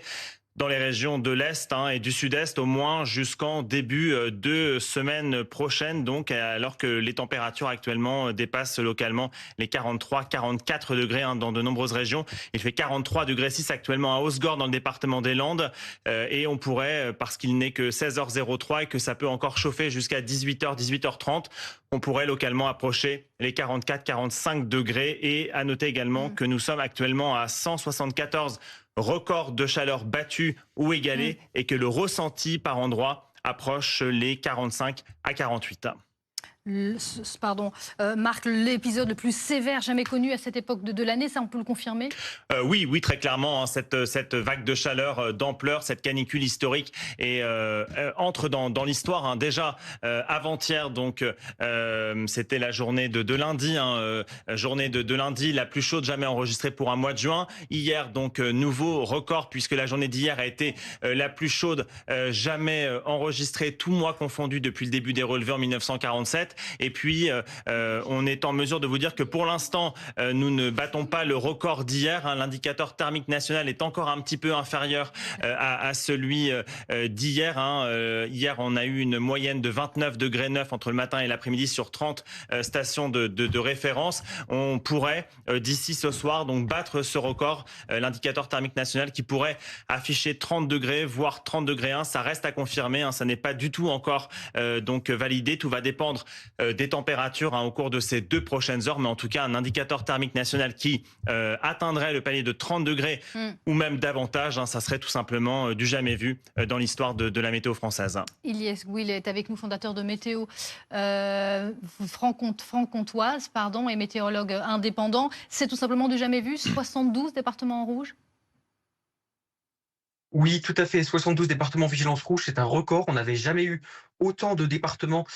dans les régions de l'Est et du Sud-Est au moins jusqu'en début de semaine prochaine, donc alors que les températures actuellement dépassent localement les 43, 44 degrés dans de nombreuses régions. Il fait 43 degrés 6 actuellement à Hossegor dans le département des Landes et on pourrait, parce qu'il n'est que 16h03 et que ça peut encore chauffer jusqu'à 18h, 18h30, on pourrait localement approcher les 44, 45 degrés. Et à noter également que nous sommes actuellement à 174 records de chaleur battus ou égalés et que le ressenti par endroit approche les 45 à 48. Marc, l'épisode le plus sévère jamais connu à cette époque de l'année, ça on peut le confirmer ? Oui, très clairement, cette vague de chaleur d'ampleur, cette canicule historique entre dans l'histoire. Déjà avant-hier, donc c'était la journée de lundi, journée de lundi la plus chaude jamais enregistrée pour un mois de juin. Hier, donc nouveau record puisque la journée d'hier a été la plus chaude jamais enregistrée, tout mois confondu depuis le début des relevés en 1947. Et puis, on est en mesure de vous dire que pour l'instant, nous ne battons pas le record d'hier. L'indicateur thermique national est encore un petit peu inférieur à celui d'hier. Hier, on a eu une moyenne de 29 degrés 9 entre le matin et l'après-midi sur 30 stations de référence. On pourrait, d'ici ce soir, donc battre ce record, l'indicateur thermique national qui pourrait afficher 30 degrés, voire 30 degrés 1. Ça reste à confirmer. Ça n'est pas du tout encore donc validé. Tout va dépendre des températures au cours de ces 2 prochaines heures, mais en tout cas un indicateur thermique national qui atteindrait le palier de 30 degrés ou même davantage, ça serait tout simplement du jamais vu dans l'histoire de la météo française. Ilyes Gouil est avec nous, fondateur de Météo franc-comtoise, et météorologue indépendant. C'est tout simplement du jamais vu, 72 départements en rouge? Oui, tout à fait. 72 départements vigilance rouge, c'est un record. On n'avait jamais eu autant de départements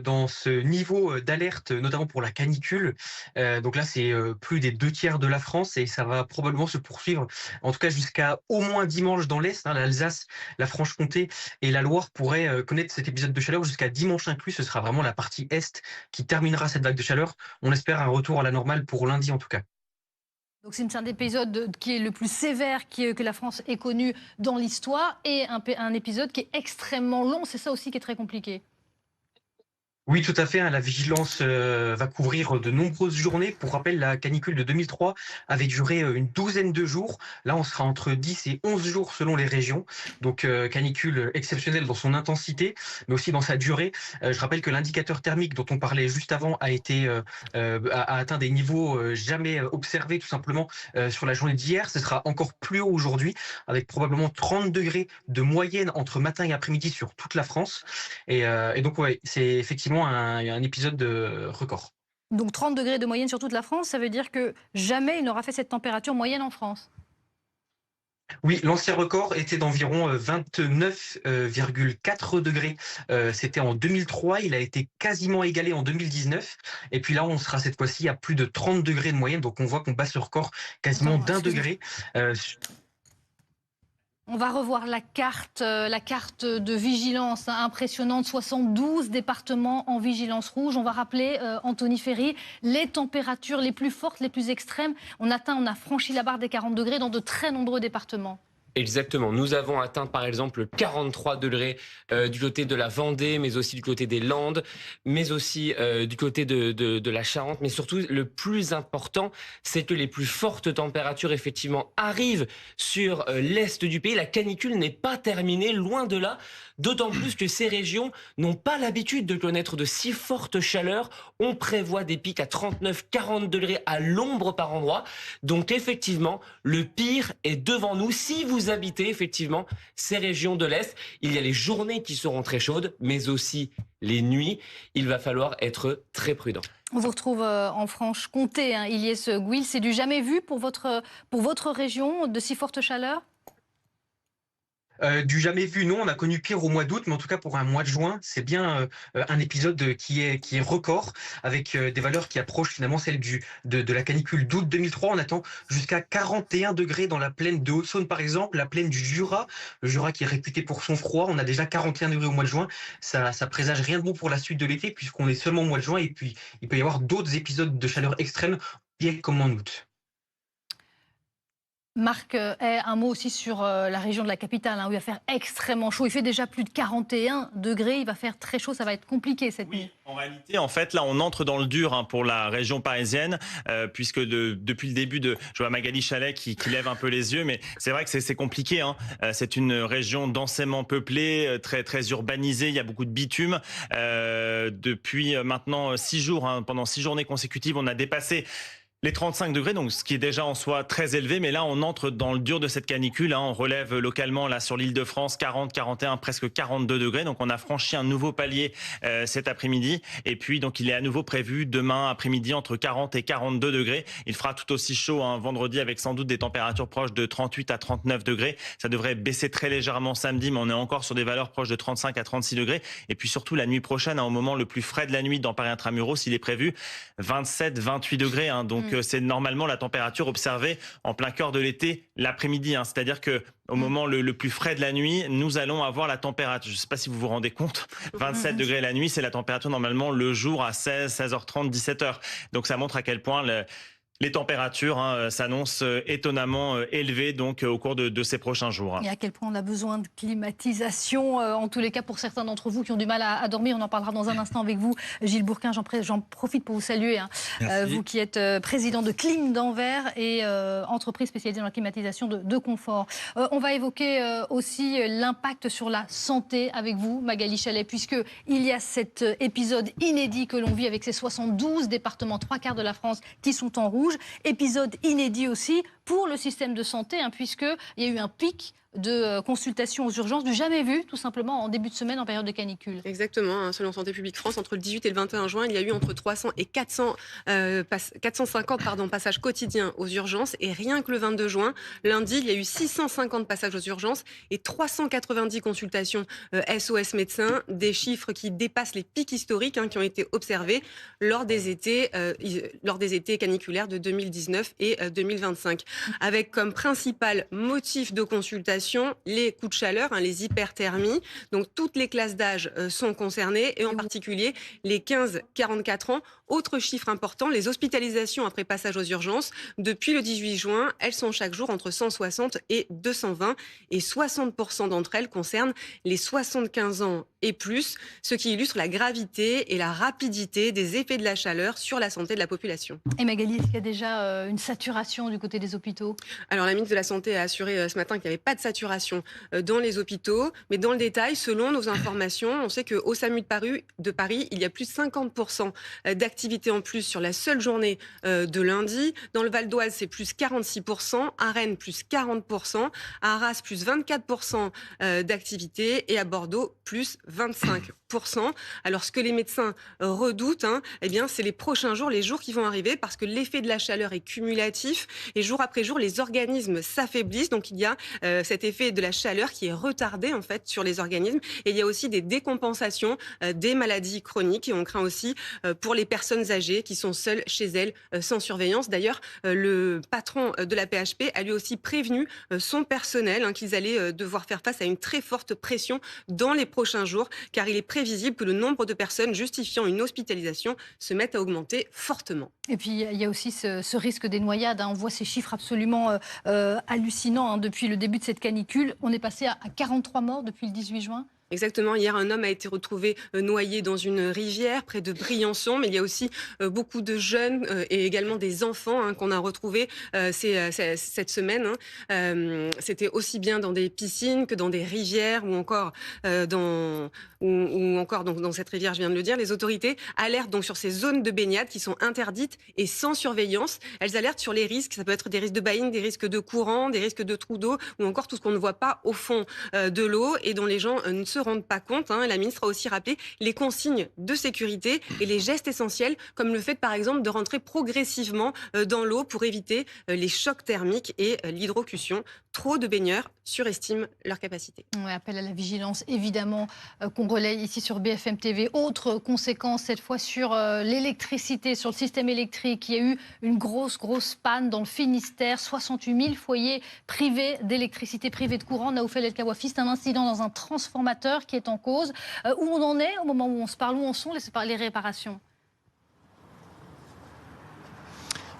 dans ce niveau d'alerte, notamment pour la canicule. Donc là, c'est plus des 2/3 de la France et ça va probablement se poursuivre, en tout cas jusqu'à au moins dimanche dans l'Est. L'Alsace, la Franche-Comté et la Loire pourraient connaître cet épisode de chaleur jusqu'à dimanche inclus. Ce sera vraiment la partie Est qui terminera cette vague de chaleur. On espère un retour à la normale pour lundi en tout cas. Donc c'est un épisode qui est le plus sévère que la France ait connu dans l'histoire et un épisode qui est extrêmement long. C'est ça aussi qui est très compliqué. Oui, tout à fait. La vigilance va couvrir de nombreuses journées. Pour rappel, la canicule de 2003 avait duré une douzaine de jours. Là, on sera entre 10 et 11 jours selon les régions. Donc, canicule exceptionnelle dans son intensité, mais aussi dans sa durée. Je rappelle que l'indicateur thermique dont on parlait juste avant a atteint des niveaux jamais observés, tout simplement, sur la journée d'hier. Ce sera encore plus haut aujourd'hui, avec probablement 30 degrés de moyenne entre matin et après-midi sur toute la France. Et donc, ouais, c'est effectivement un épisode de record. Donc 30 degrés de moyenne sur toute la France, ça veut dire que jamais il n'aura fait cette température moyenne en France? Oui, l'ancien record était d'environ 29,4 degrés. C'était en 2003, il a été quasiment égalé en 2019. Et puis là, on sera cette fois-ci à plus de 30 degrés de moyenne. Donc on voit qu'on bat ce record quasiment d'1 degré. On va revoir la carte de vigilance impressionnante, 72 départements en vigilance rouge. On va rappeler, Anthony Ferry, les températures les plus fortes, les plus extrêmes. On a franchi la barre des 40 degrés dans de très nombreux départements. Exactement. Nous avons atteint par exemple 43 degrés du côté de la Vendée, mais aussi du côté des Landes, mais aussi du côté de la Charente. Mais surtout, le plus important, c'est que les plus fortes températures effectivement arrivent sur l'est du pays. La canicule n'est pas terminée, loin de là. D'autant plus que ces régions n'ont pas l'habitude de connaître de si fortes chaleurs. On prévoit des pics à 39-40 degrés à l'ombre par endroit. Donc effectivement, le pire est devant nous. Si vous habitez effectivement ces régions de l'Est, il y a les journées qui seront très chaudes, mais aussi les nuits. Il va falloir être très prudent. On vous retrouve en Franche-Comté, Ilyes Gouil. C'est du jamais vu pour votre région, de si fortes chaleurs? Du jamais vu, non. On a connu pire au mois d'août, mais en tout cas pour un mois de juin, c'est bien un épisode qui est record, avec des valeurs qui approchent finalement celles de la canicule d'août 2003. On attend jusqu'à 41 degrés dans la plaine de Haute-Saône, par exemple, la plaine du Jura, le Jura qui est réputé pour son froid. On a déjà 41 degrés au mois de juin. Ça présage rien de bon pour la suite de l'été, puisqu'on est seulement au mois de juin, et puis il peut y avoir d'autres épisodes de chaleur extrême, comme en août. Marc, un mot aussi sur la région de la capitale, où il va faire extrêmement chaud. Il fait déjà plus de 41 degrés, il va faire très chaud, ça va être compliqué cette nuit. En réalité, en fait, là, on entre dans le dur pour la région parisienne, puisque depuis le début je vois Magali Chalet qui lève un peu les yeux, mais c'est vrai que c'est compliqué. C'est une région densément peuplée, très, très urbanisée, il y a beaucoup de bitume. Depuis maintenant 6 jours, pendant 6 journées consécutives, on a dépassé les 35 degrés, donc ce qui est déjà en soi très élevé, mais là on entre dans le dur de cette canicule. On relève localement là sur l'Île-de-France 40, 41, presque 42 degrés. Donc on a franchi un nouveau palier cet après-midi. Et puis donc il est à nouveau prévu demain après-midi entre 40 et 42 degrés. Il fera tout aussi chaud vendredi avec sans doute des températures proches de 38 à 39 degrés. Ça devrait baisser très légèrement samedi, mais on est encore sur des valeurs proches de 35 à 36 degrés. Et puis surtout la nuit prochaine, au moment le plus frais de la nuit dans Paris Intramuros, il est prévu 27, 28 degrés. Donc c'est normalement la température observée en plein cœur de l'été l'après-midi. C'est-à-dire que au moment le plus frais de la nuit, nous allons avoir la température. Je ne sais pas si vous vous rendez compte, 27 degrés la nuit, c'est la température normalement le jour à 16, 16h30, 17h. Donc ça montre à quel point Les températures s'annoncent étonnamment élevées donc, au cours de ces prochains jours. Et à quel point on a besoin de climatisation, en tous les cas pour certains d'entre vous qui ont du mal à dormir. On en parlera dans un instant avec vous, Gilles Bourquin. J'en profite pour vous saluer, vous qui êtes président de Clim d'Anvers et entreprise spécialisée dans la climatisation de confort. On va évoquer aussi l'impact sur la santé avec vous, Magali Chalet, puisqu'il y a cet épisode inédit que l'on vit avec ces 72 départements, 3/4 de la France qui sont en rouge. Épisode inédit aussi pour le système de santé, puisqu'il y a eu un pic de consultations aux urgences du jamais vu, tout simplement, en début de semaine en période de canicule. Exactement. Selon Santé publique France, entre le 18 et le 21 juin, il y a eu entre 300 et 450 passages quotidiens aux urgences. Et rien que le 22 juin, lundi, il y a eu 650 passages aux urgences et 390 consultations SOS médecins, des chiffres qui dépassent les pics historiques qui ont été observés lors des étés caniculaires de 2019 et 2025. Avec comme principal motif de consultation les coups de chaleur, les hyperthermies. Donc toutes les classes d'âge sont concernées et en particulier les 15-44 ans. Autre chiffre important, les hospitalisations après passage aux urgences. Depuis le 18 juin, elles sont chaque jour entre 160 et 220 et 60% d'entre elles concernent les 75 ans et plus, ce qui illustre la gravité et la rapidité des effets de la chaleur sur la santé de la population. Et Magali, est-ce qu'il y a déjà une saturation du côté des hôpitaux ? Alors la ministre de la Santé a assuré ce matin qu'il n'y avait pas de saturation dans les hôpitaux, mais dans le détail, selon nos informations, on sait qu'au SAMU de Paris, il y a plus de 50% d'activité en plus sur la seule journée de lundi. Dans le Val d'Oise, c'est plus 46%, à Rennes, plus 40%, à Arras, plus 24% d'activité et à Bordeaux, plus 25%. Alors, ce que les médecins redoutent, c'est les prochains jours, les jours qui vont arriver, parce que l'effet de la chaleur est cumulatif et jour après jour, les organismes s'affaiblissent. Donc, il y a cet effet de la chaleur qui est retardé, en fait, sur les organismes. Et il y a aussi des décompensations des maladies chroniques. Et on craint aussi pour les personnes âgées qui sont seules chez elles, sans surveillance. D'ailleurs, le patron de la PHP a lui aussi prévenu son personnel qu'ils allaient devoir faire face à une très forte pression dans les prochains jours, car il est prévisible que le nombre de personnes justifiant une hospitalisation se mette à augmenter fortement. Et puis, il y a aussi ce risque des noyades. On voit ces chiffres absolument hallucinants depuis le début de cette canicule. On est passé à 43 morts depuis le 18 juin. Exactement. Hier, un homme a été retrouvé noyé dans une rivière près de Briançon. Mais il y a aussi beaucoup de jeunes et également des enfants qu'on a retrouvés cette semaine. C'était aussi bien dans des piscines que dans des rivières ou encore dans cette rivière, je viens de le dire. Les autorités alertent donc sur ces zones de baignade qui sont interdites et sans surveillance. Elles alertent sur les risques. Ça peut être des risques de baïne, des risques de courant, des risques de trous d'eau ou encore tout ce qu'on ne voit pas au fond de l'eau et dont les gens ne se rendent pas compte. La ministre a aussi rappelé les consignes de sécurité et les gestes essentiels, comme le fait par exemple de rentrer progressivement dans l'eau pour éviter les chocs thermiques et l'hydrocution. Trop de baigneurs surestiment leur capacité. On appelle à la vigilance, évidemment, qu'on relaye ici sur BFM TV. Autre conséquence, cette fois sur l'électricité, sur le système électrique. Il y a eu une grosse panne dans le Finistère. 68 000 foyers privés d'électricité, privés de courant. Naoufel El Kawafi, c'est un incident dans un transformateur qui est en cause. Où on en est au moment où on se parle, où en sont les réparations ?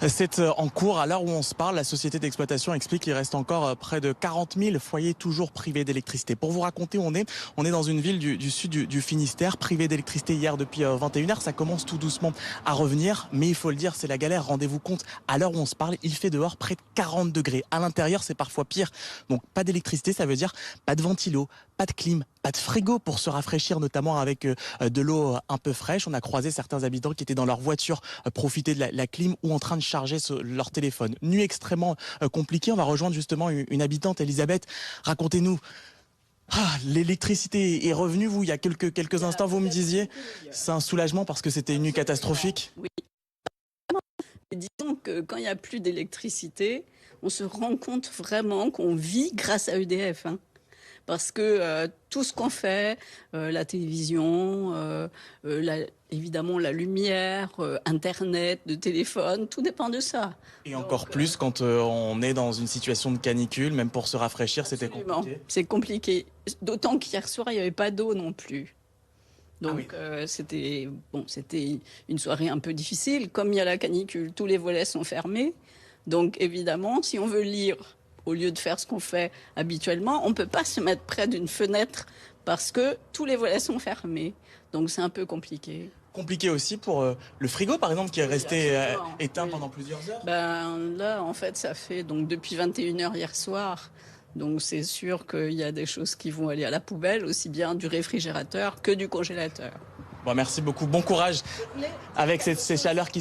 C'est en cours. À l'heure où on se parle, la société d'exploitation explique qu'il reste encore près de 40 000 foyers toujours privés d'électricité. Pour vous raconter où on est dans une ville du sud du Finistère, privée d'électricité hier depuis 21h. Ça commence tout doucement à revenir, mais il faut le dire, c'est la galère. Rendez-vous compte, à l'heure où on se parle, il fait dehors près de 40 degrés. À l'intérieur, c'est parfois pire. Donc pas d'électricité, ça veut dire pas de ventilo, pas de clim, pas de frigo pour se rafraîchir, notamment avec de l'eau un peu fraîche. On a croisé certains habitants qui étaient dans leur voiture, profiter de la clim ou en train de charger leur téléphone. Nuit extrêmement compliquée. On va rejoindre justement une habitante, Elisabeth. Racontez-nous. L'électricité est revenue, vous, il y a quelques instants, vous me disiez. C'est un soulagement parce que c'était une nuit catastrophique. Oui. Disons que quand il n'y a plus d'électricité, on se rend compte vraiment qu'on vit grâce à EDF. Parce que tout ce qu'on fait, la télévision, évidemment la lumière, Internet, le téléphone, tout dépend de ça. Et encore plus quand on est dans une situation de canicule, même pour se rafraîchir, c'était compliqué. C'est compliqué, d'autant qu'hier soir, il n'y avait pas d'eau non plus. Donc c'était une soirée un peu difficile. Comme il y a la canicule, tous les volets sont fermés. Donc évidemment, si on veut lire, au lieu de faire ce qu'on fait habituellement, on ne peut pas se mettre près d'une fenêtre parce que tous les volets sont fermés. Donc c'est un peu compliqué. Compliqué aussi pour le frigo, par exemple, qui est resté éteint pendant plusieurs heures. Là, en fait, ça fait donc depuis 21h hier soir. Donc c'est sûr qu'il y a des choses qui vont aller à la poubelle, aussi bien du réfrigérateur que du congélateur. Bon, merci beaucoup. Bon courage avec ces chaleurs qui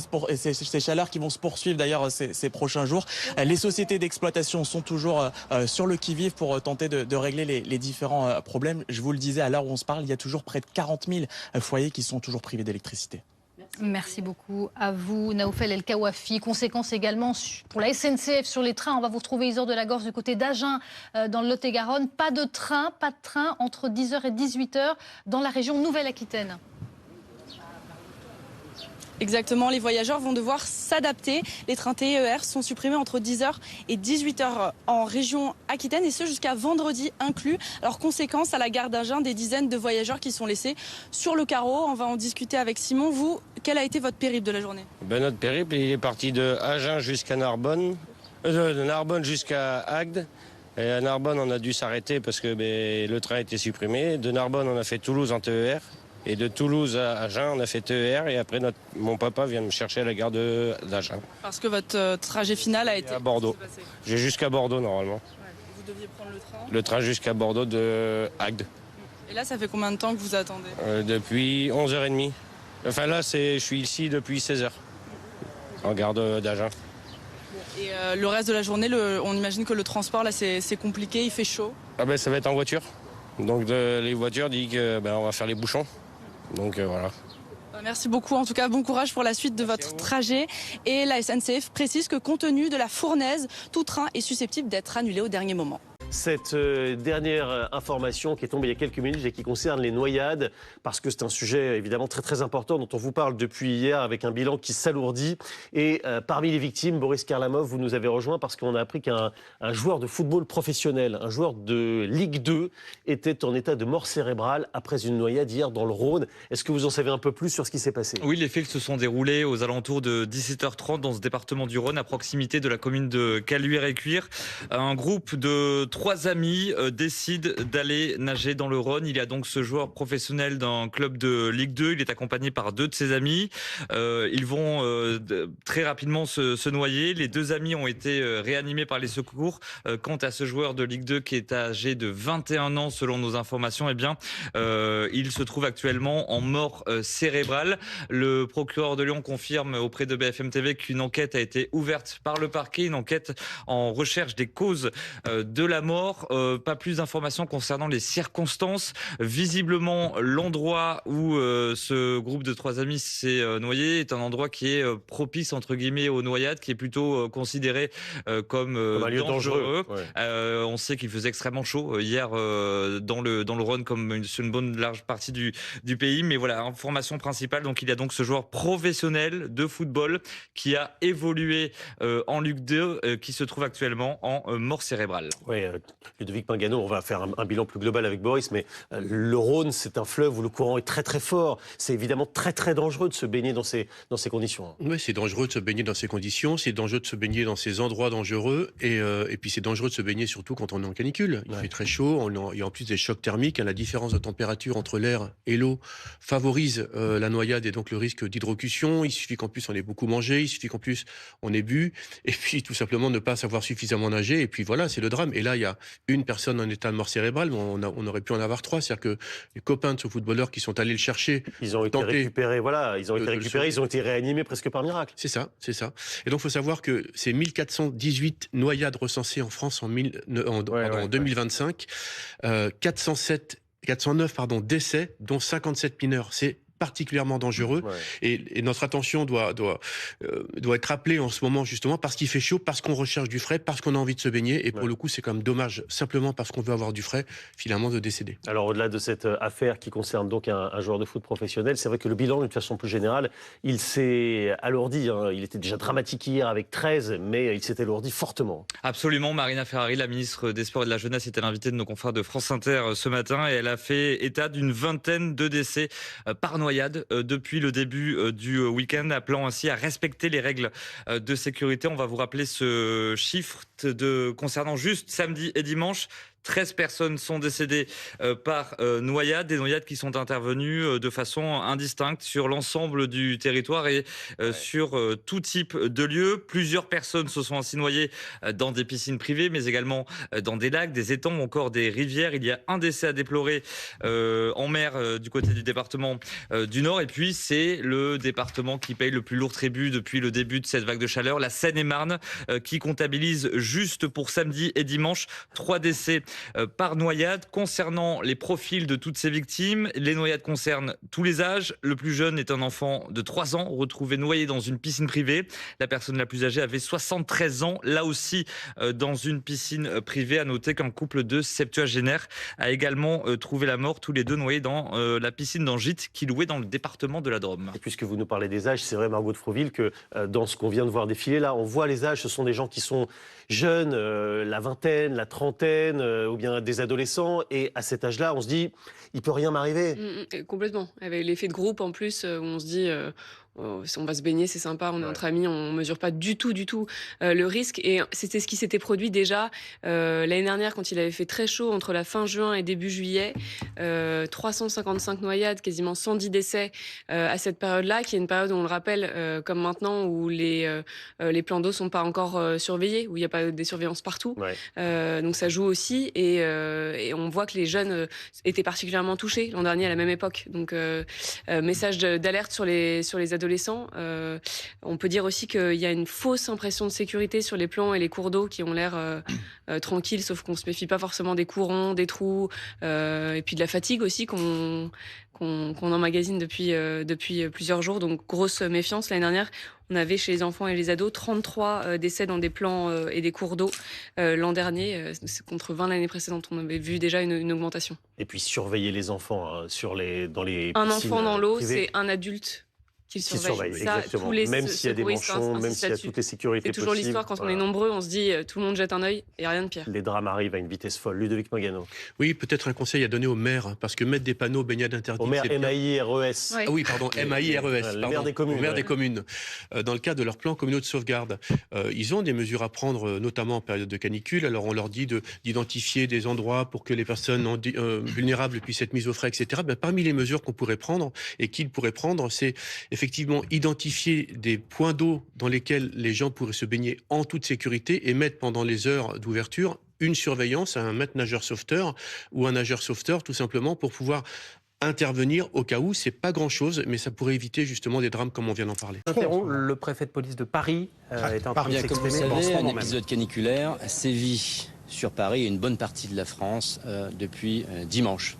vont se poursuivre d'ailleurs ces prochains jours. Les sociétés d'exploitation sont toujours sur le qui-vive pour tenter de régler les différents problèmes. Je vous le disais, à l'heure où on se parle, il y a toujours près de 40 000 foyers qui sont toujours privés d'électricité. Merci beaucoup à vous, Naoufel El Kawafi. Conséquence également pour la SNCF sur les trains. On va vous retrouver Isor de la Gorge du côté d'Agen dans le Lot-et-Garonne. Pas de train entre 10h et 18h dans la région Nouvelle-Aquitaine. Exactement, les voyageurs vont devoir s'adapter. Les trains TER sont supprimés entre 10h et 18h en région Aquitaine et ce jusqu'à vendredi inclus. Alors conséquence, à la gare d'Agen, des dizaines de voyageurs qui sont laissés sur le carreau. On va en discuter avec Simon. Vous, quel a été votre périple de la journée ? Notre périple, il est parti de Agen jusqu'à Narbonne, de Narbonne jusqu'à Agde. Et à Narbonne, on a dû s'arrêter parce que le train était supprimé. De Narbonne, on a fait Toulouse en TER. Et de Toulouse à Agen, on a fait TER et après mon papa vient me chercher à la gare d'Agen. Parce que votre trajet final a été à Bordeaux. J'ai jusqu'à Bordeaux normalement. Vous deviez prendre le train ? Le train jusqu'à Bordeaux de Agde. Et là, ça fait combien de temps que vous attendez ? Depuis 11h30. Enfin là, je suis ici depuis 16h, en gare d'Agen. Et le reste de la journée, on imagine que le transport, là, c'est compliqué, il fait chaud ? Ça va être en voiture. Donc les voitures disent qu'on va faire les bouchons. Donc voilà. Merci beaucoup. En tout cas, bon courage pour la suite de votre trajet. Et la SNCF précise que compte tenu de la fournaise, tout train est susceptible d'être annulé au dernier moment. Cette dernière information qui est tombée il y a quelques minutes et qui concerne les noyades, parce que c'est un sujet évidemment très très important dont on vous parle depuis hier avec un bilan qui s'alourdit. Et parmi les victimes, Boris Karlamov, vous nous avez rejoint parce qu'on a appris qu'un joueur de football professionnel, un joueur de Ligue 2, était en état de mort cérébrale après une noyade hier dans le Rhône. Est-ce que vous en savez un peu plus sur ce qui s'est passé ? Oui, les faits se sont déroulés aux alentours de 17h30 dans ce département du Rhône, à proximité de la commune de Caluire-et-Cuire. Un groupe de 3 amis décident d'aller nager dans le Rhône. Il y a donc ce joueur professionnel d'un club de Ligue 2. Il est accompagné par 2 de ses amis. Ils vont très rapidement se noyer. Les 2 amis ont été réanimés par les secours. Quant à ce joueur de Ligue 2 qui est âgé de 21 ans selon nos informations, il se trouve actuellement en mort cérébrale. Le procureur de Lyon confirme auprès de BFM TV qu'une enquête a été ouverte par le parquet, une enquête en recherche des causes de la mort. Pas plus d'informations concernant les circonstances. Visiblement, l'endroit où ce groupe de 3 amis s'est noyé est un endroit qui est propice entre guillemets aux noyades, qui est plutôt considéré comme un lieu dangereux. On sait qu'il faisait extrêmement chaud hier dans le Rhône, comme sur une bonne large partie du pays. Mais voilà, information principale. Donc il y a donc ce joueur professionnel de football qui a évolué en Ligue 2, qui se trouve actuellement en mort cérébrale. Oui, Ludovic Pingano, on va faire un bilan plus global avec Boris, mais le Rhône, c'est un fleuve où le courant est très très fort. C'est évidemment très très dangereux de se baigner dans ces conditions. Oui, c'est dangereux de se baigner dans ces conditions, c'est dangereux de se baigner dans ces endroits dangereux, et puis c'est dangereux de se baigner surtout quand on est en canicule. Il fait très chaud, il y a en plus des chocs thermiques, la différence de température entre l'air et l'eau favorise la noyade et donc le risque d'hydrocution. Il suffit qu'en plus on ait beaucoup mangé, il suffit qu'en plus on ait bu, et puis tout simplement ne pas savoir suffisamment nager, et puis voilà, c'est le drame. Et là, il y a une personne en état de mort cérébrale, mais on aurait pu en avoir 3. C'est-à-dire que les copains de ce footballeur qui sont allés le chercher, ils ont été récupérés, ils ont été réanimés presque par miracle. C'est ça. Et donc, il faut savoir que c'est 1418 noyades recensées en France en 2025, 409 décès, dont 57 mineurs. C'est particulièrement dangereux. Et notre attention doit être rappelée en ce moment justement parce qu'il fait chaud, parce qu'on recherche du frais, parce qu'on a envie de se baigner. Et pour le coup, c'est quand même dommage, simplement parce qu'on veut avoir du frais, finalement, de décéder. Alors au-delà de cette affaire qui concerne donc un joueur de foot professionnel, c'est vrai que le bilan, d'une façon plus générale, il s'est alourdi. Il était déjà dramatique hier avec 13, mais il s'est alourdi fortement. Absolument. Marina Ferrari, la ministre des Sports et de la Jeunesse, était l'invitée de nos confrères de France Inter ce matin et elle a fait état d'une vingtaine de décès par noyade depuis le début du week-end, appelant ainsi à respecter les règles de sécurité. On va vous rappeler ce chiffre concernant juste samedi et dimanche. 13 personnes sont décédées par noyade, des noyades qui sont intervenues de façon indistincte sur l'ensemble du territoire et sur tout type de lieux. Plusieurs personnes se sont ainsi noyées dans des piscines privées, mais également dans des lacs, des étangs ou encore des rivières. Il y a un décès à déplorer en mer du côté du département du Nord. Et puis, c'est le département qui paye le plus lourd tribut depuis le début de cette vague de chaleur, la Seine-et-Marne, qui comptabilise juste pour samedi et dimanche 3 décès par noyade. Concernant les profils de toutes ces victimes, les noyades concernent tous les âges. Le plus jeune est un enfant de 3 ans retrouvé noyé dans une piscine privée. La personne la plus âgée avait 73 ans, là aussi dans une piscine privée. À noter qu'un couple de septuagénaires a également trouvé la mort, tous les deux noyés dans la piscine d'un gîte qui louait dans le département de la Drôme. Et puisque vous nous parlez des âges, c'est vrai, Margot de Froville, que dans ce qu'on vient de voir défiler là, on voit les âges, ce sont des gens qui sont jeunes, la vingtaine, la trentaine, ou bien des adolescents, et à cet âge-là, on se dit, il peut rien m'arriver. Complètement. Avec l'effet de groupe en plus, où on se dit, on va se baigner, c'est sympa, on est entre amis, on mesure pas du tout le risque. Et c'était ce qui s'était produit déjà l'année dernière quand il avait fait très chaud entre la fin juin et début juillet. 355 noyades, quasiment 110 décès à cette période-là, qui est une période, on le rappelle, comme maintenant, où les plans d'eau sont pas encore surveillés, où il n'y a pas des surveillances partout. Donc ça joue aussi, et on voit que les jeunes étaient particulièrement touchés l'an dernier à la même époque. Donc message d'alerte sur les adolescents. On peut dire aussi qu'il y a une fausse impression de sécurité sur les plans et les cours d'eau qui ont l'air tranquilles, sauf qu'on se méfie pas forcément des courants, des trous, et puis de la fatigue aussi qu'on emmagasine depuis plusieurs jours. Donc grosse méfiance. L'année dernière, on avait chez les enfants et les ados 33 décès dans des plans et des cours d'eau. L'an dernier, c'est contre 20 l'année précédente. On avait vu déjà une augmentation. Et puis surveiller les enfants dans les un piscines enfant dans l'eau, privées. c'est un adulte qui surveille. Ça, exactement. tous les même s'il y a des manchons, même s'il y a toutes les sécurités possibles. C'est toujours l'histoire, quand on est nombreux, on se dit tout le monde jette un œil et rien de pire. Les drames arrivent à une vitesse folle. Ludovic Magano. Oui, peut-être un conseil à donner aux maires, parce que mettre des panneaux baignade interdite. Aux maires MAI-RES. Ah oui, pardon, MAI-RES. Les maires des communes. Aux maires des communes. Dans le cadre de leur plan communaux de sauvegarde, ils ont des mesures à prendre, notamment en période de canicule. Alors on leur dit d'identifier des endroits pour que les personnes vulnérables puissent être mises au frais, etc. Ben, parmi les mesures qu'on pourrait prendre et qu'ils pourraient prendre, c'est effectivement identifier des points d'eau dans lesquels les gens pourraient se baigner en toute sécurité et mettre pendant les heures d'ouverture une surveillance à un maître nageur sauveteur ou un nageur sauveteur, tout simplement pour pouvoir intervenir au cas où. C'est pas grand-chose, mais ça pourrait éviter justement des drames comme on vient d'en parler. Le préfet de police de Paris est en train de Comme vous s'exprimer. savez, un épisode caniculaire sévit sur Paris et une bonne partie de la France depuis dimanche.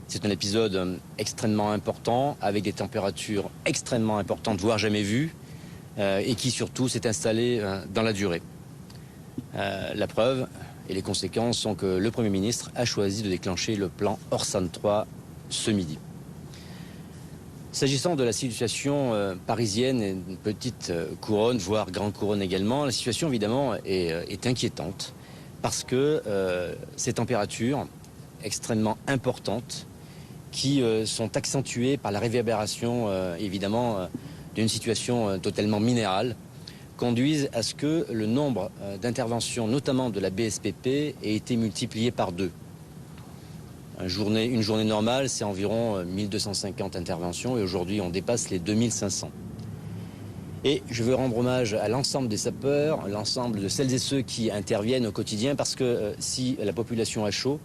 C'est un épisode extrêmement important, avec des températures extrêmement importantes, voire jamais vues, et qui surtout s'est installé dans la durée. La preuve et les conséquences sont que le Premier ministre a choisi de déclencher le plan Orsan 3 ce midi. S'agissant de la situation parisienne, et une petite couronne, voire grande couronne également, la situation évidemment est inquiétante, parce que ces températures extrêmement importantes, qui sont accentuées par la réverbération, évidemment, d'une situation totalement minérale, conduisent à ce que le nombre d'interventions, notamment de la BSPP, ait été multiplié par 2. Une journée normale, c'est environ 1250 interventions, et aujourd'hui, on dépasse les 2500. Et je veux rendre hommage à l'ensemble des sapeurs, l'ensemble de celles et ceux qui interviennent au quotidien, parce que si la population a chaud,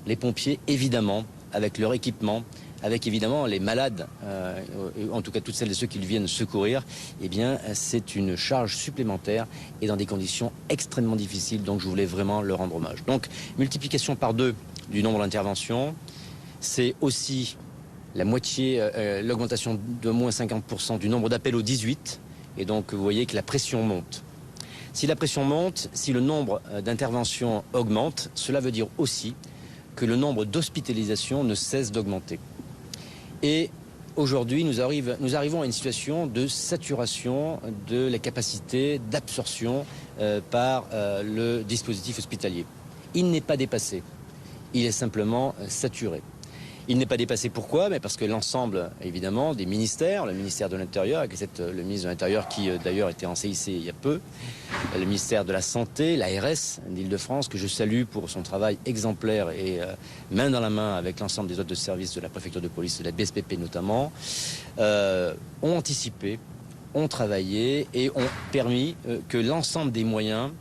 les pompiers, évidemment, avec leur équipement, avec évidemment les malades, en tout cas toutes celles et ceux qui viennent secourir, eh bien c'est une charge supplémentaire et dans des conditions extrêmement difficiles, donc je voulais vraiment leur rendre hommage. Donc multiplication par 2 du nombre d'interventions, c'est aussi la moitié, l'augmentation de moins 50% du nombre d'appels au 18. Et donc, vous voyez que la pression monte. Si la pression monte, si le nombre d'interventions augmente, cela veut dire aussi que le nombre d'hospitalisations ne cesse d'augmenter. Et aujourd'hui, nous arrivons à une situation de saturation de la capacité d'absorption par le dispositif hospitalier. Il n'est pas dépassé, il est simplement saturé. Il n'est pas dépassé pourquoi? Mais parce que l'ensemble, évidemment, des ministères, le ministère de l'Intérieur, avec le ministre de l'Intérieur qui d'ailleurs était en CIC il y a peu, le ministère de la Santé, l'ARS d'Île-de-France, que je salue pour son travail exemplaire et main dans la main avec l'ensemble des autres services de la préfecture de police, de la BSPP notamment, ont anticipé, ont travaillé et ont permis que l'ensemble des moyens,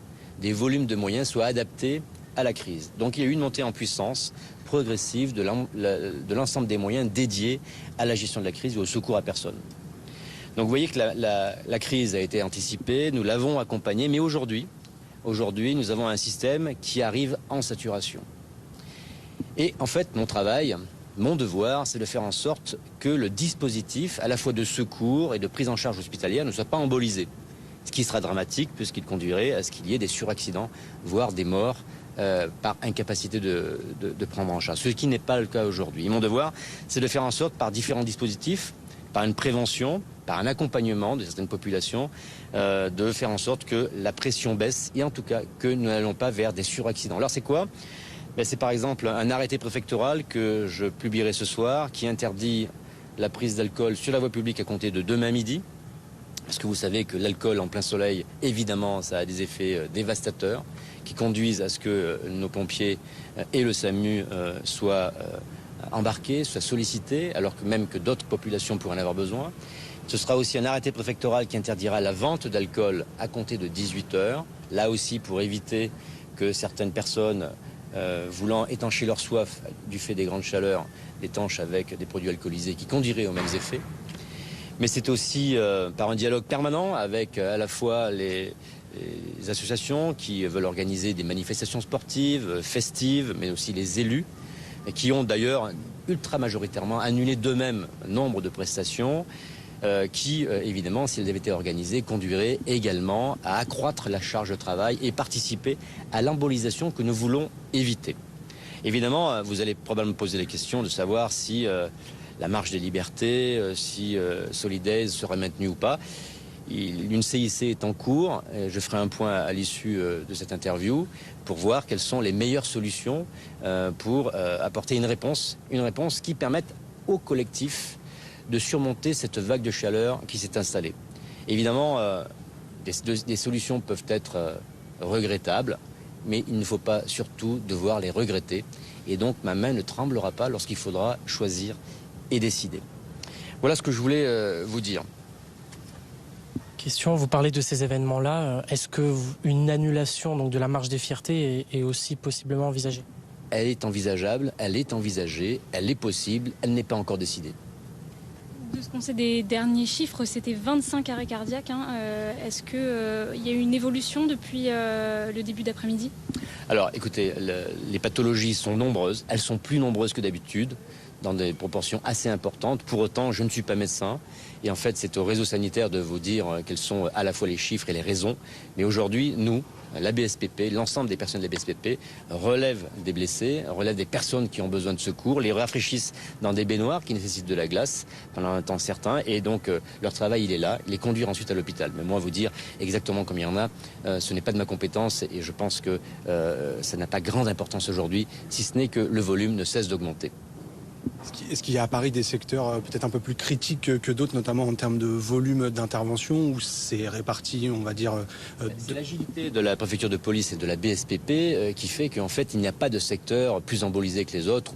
des volumes de moyens soient adaptés à la crise. Donc il y a eu une montée en puissance progressive de l'ensemble des moyens dédiés à la gestion de la crise et au secours à personne. Donc vous voyez que la crise a été anticipée, nous l'avons accompagnée, mais aujourd'hui, nous avons un système qui arrive en saturation. Et en fait, mon travail, mon devoir, c'est de faire en sorte que le dispositif, à la fois de secours et de prise en charge hospitalière, ne soit pas embolisé. Ce qui sera dramatique puisqu'il conduirait à ce qu'il y ait des suraccidents, voire des morts, par incapacité de prendre en charge, ce qui n'est pas le cas aujourd'hui. Et mon devoir, c'est de faire en sorte, par différents dispositifs, par une prévention, par un accompagnement de certaines populations, de faire en sorte que la pression baisse et en tout cas que nous n'allons pas vers des suraccidents. Alors c'est quoi? C'est par exemple un arrêté préfectoral que je publierai ce soir qui interdit la prise d'alcool sur la voie publique à compter de demain midi. Parce que vous savez que l'alcool en plein soleil, évidemment, ça a des effets dévastateurs qui conduisent à ce que nos pompiers et le SAMU soient embarqués, soient sollicités, alors que même que d'autres populations pourraient en avoir besoin. Ce sera aussi un arrêté préfectoral qui interdira la vente d'alcool à compter de 18 heures, là aussi pour éviter que certaines personnes voulant étancher leur soif du fait des grandes chaleurs l'étanchent avec des produits alcoolisés qui conduiraient aux mêmes effets. Mais c'est aussi par un dialogue permanent avec à la fois les associations qui veulent organiser des manifestations sportives, festives, mais aussi les élus, qui ont d'ailleurs ultra majoritairement annulé d'eux-mêmes nombre de prestations qui, évidemment, si elles avaient été organisées, conduiraient également à accroître la charge de travail et participer à l'embolisation que nous voulons éviter. Évidemment, vous allez probablement poser la question de savoir si la marche des libertés, si Solidaise sera maintenue ou pas. Une CIC est en cours. Je ferai un point à l'issue de cette interview pour voir quelles sont les meilleures solutions pour apporter une réponse qui permette au collectif de surmonter cette vague de chaleur qui s'est installée. Évidemment, des solutions peuvent être regrettables, mais il ne faut pas surtout devoir les regretter. Et donc ma main ne tremblera pas lorsqu'il faudra choisir et décider. Voilà ce que je voulais vous dire. Question, vous parlez de ces événements-là. Est-ce qu'une annulation donc, de la marche des fiertés est aussi possiblement envisagée? Elle est envisageable, elle est envisagée, elle est possible, elle n'est pas encore décidée. De ce qu'on sait des derniers chiffres, c'était 25 arrêts cardiaques. Est-ce qu'il y a eu une évolution depuis le début d'après-midi? Alors écoutez, les pathologies sont nombreuses, elles sont plus nombreuses que d'habitude, dans des proportions assez importantes. Pour autant, je ne suis pas médecin. Et en fait, c'est au réseau sanitaire de vous dire quels sont à la fois les chiffres et les raisons. Mais aujourd'hui, nous, la BSPP, l'ensemble des personnes de la BSPP relèvent des blessés, relèvent des personnes qui ont besoin de secours, les rafraîchissent dans des baignoires qui nécessitent de la glace pendant un temps certain. Et donc, leur travail, il est là, les conduire ensuite à l'hôpital. Mais moi, vous dire exactement combien il y en a, ce n'est pas de ma compétence. Et je pense que ça n'a pas grande importance aujourd'hui, si ce n'est que le volume ne cesse d'augmenter. Est-ce qu'il y a à Paris des secteurs peut-être un peu plus critiques que d'autres, notamment en termes de volume d'intervention, où c'est réparti, on va dire... C'est l'agilité de la préfecture de police et de la BSPP qui fait qu'en fait, il n'y a pas de secteur plus embolisé que les autres.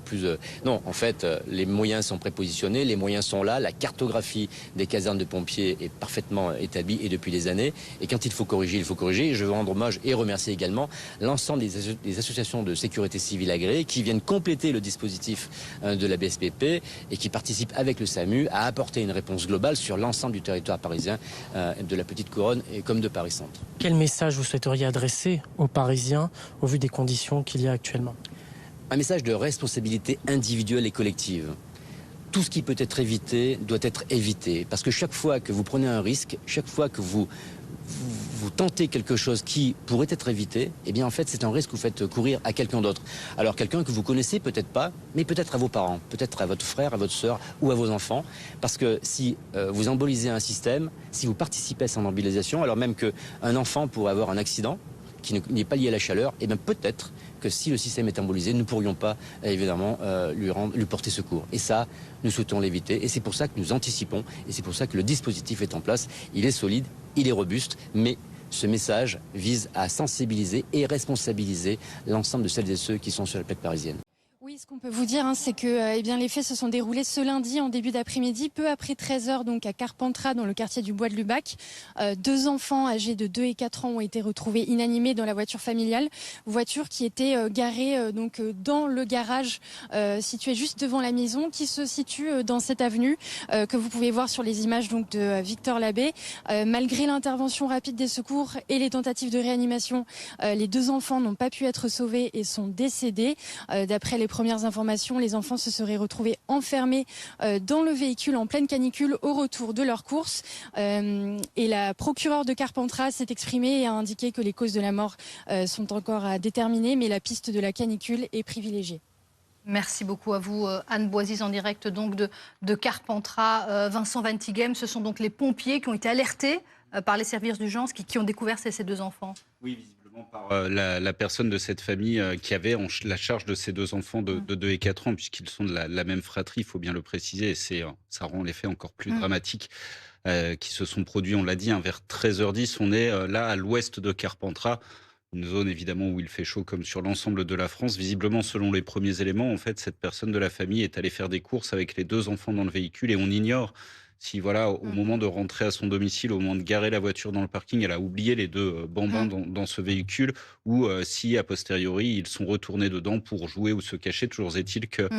Non, en fait, les moyens sont prépositionnés, les moyens sont là, la cartographie des casernes de pompiers est parfaitement établie et depuis des années. Et quand il faut corriger, il faut corriger. Et je veux rendre hommage et remercier également l'ensemble des associations de sécurité civile agréées qui viennent compléter le dispositif de la BSPP et qui participe avec le SAMU à apporter une réponse globale sur l'ensemble du territoire parisien, de la Petite Couronne et comme de Paris-Centre. Quel message vous souhaiteriez adresser aux Parisiens au vu des conditions qu'il y a actuellement? Un message de responsabilité individuelle et collective. tout ce qui peut être évité doit être évité. Parce que chaque fois que vous prenez un risque, chaque fois que vous tentez quelque chose qui pourrait être évité, eh bien en fait c'est un risque que vous faites courir à quelqu'un d'autre. Alors quelqu'un que vous connaissez peut-être pas, mais peut-être à vos parents, peut-être à votre frère, à votre sœur ou à vos enfants. Parce que si vous embolisez un système, si vous participez à son embolisation, alors même qu'un enfant pourrait avoir un accident qui n'est pas lié à la chaleur, et bien peut-être que si le système est embolisé, nous ne pourrions pas évidemment lui porter secours. Et ça, nous souhaitons l'éviter. Et c'est pour ça que nous anticipons. Et c'est pour ça que le dispositif est en place. Il est solide, il est robuste, mais ce message vise à sensibiliser et responsabiliser l'ensemble de celles et ceux qui sont sur la plaque parisienne. Oui, ce qu'on peut vous dire, c'est que les faits se sont déroulés ce lundi en début d'après-midi, peu après 13h, donc à Carpentras, dans le quartier du Bois de Lubac. 2 enfants âgés de 2 et 4 ans ont été retrouvés inanimés dans la voiture familiale, voiture qui était garée dans le garage situé juste devant la maison, qui se situe dans cette avenue que vous pouvez voir sur les images donc de Victor Labbé. Malgré l'intervention rapide des secours et les tentatives de réanimation, les 2 enfants n'ont pas pu être sauvés et sont décédés. D'après les premières informations, les enfants se seraient retrouvés enfermés dans le véhicule en pleine canicule au retour de leur course. Et la procureure de Carpentras s'est exprimée et a indiqué que les causes de la mort sont encore à déterminer, mais la piste de la canicule est privilégiée. Merci beaucoup à vous, Anne Boisiz, en direct donc de Carpentras. Vincent Van Tighem, ce sont donc les pompiers qui ont été alertés par les services d'urgence qui ont découvert ces 2 enfants. Oui, visiblement par la personne de cette famille qui avait la charge de ces 2 enfants de 2 et 4 ans, puisqu'ils sont de la même fratrie, il faut bien le préciser, et ça rend les faits encore plus dramatiques qui se sont produits, on l'a dit, vers 13h10. On est là à l'ouest de Carpentras, une zone évidemment où il fait chaud comme sur l'ensemble de la France. Visiblement, selon les premiers éléments, en fait, cette personne de la famille est allée faire des courses avec les 2 enfants dans le véhicule, et on ignore si au moment de rentrer à son domicile, au moment de garer la voiture dans le parking, elle a oublié les 2 bambins dans ce véhicule, ou si a posteriori ils sont retournés dedans pour jouer ou se cacher. Toujours est-il que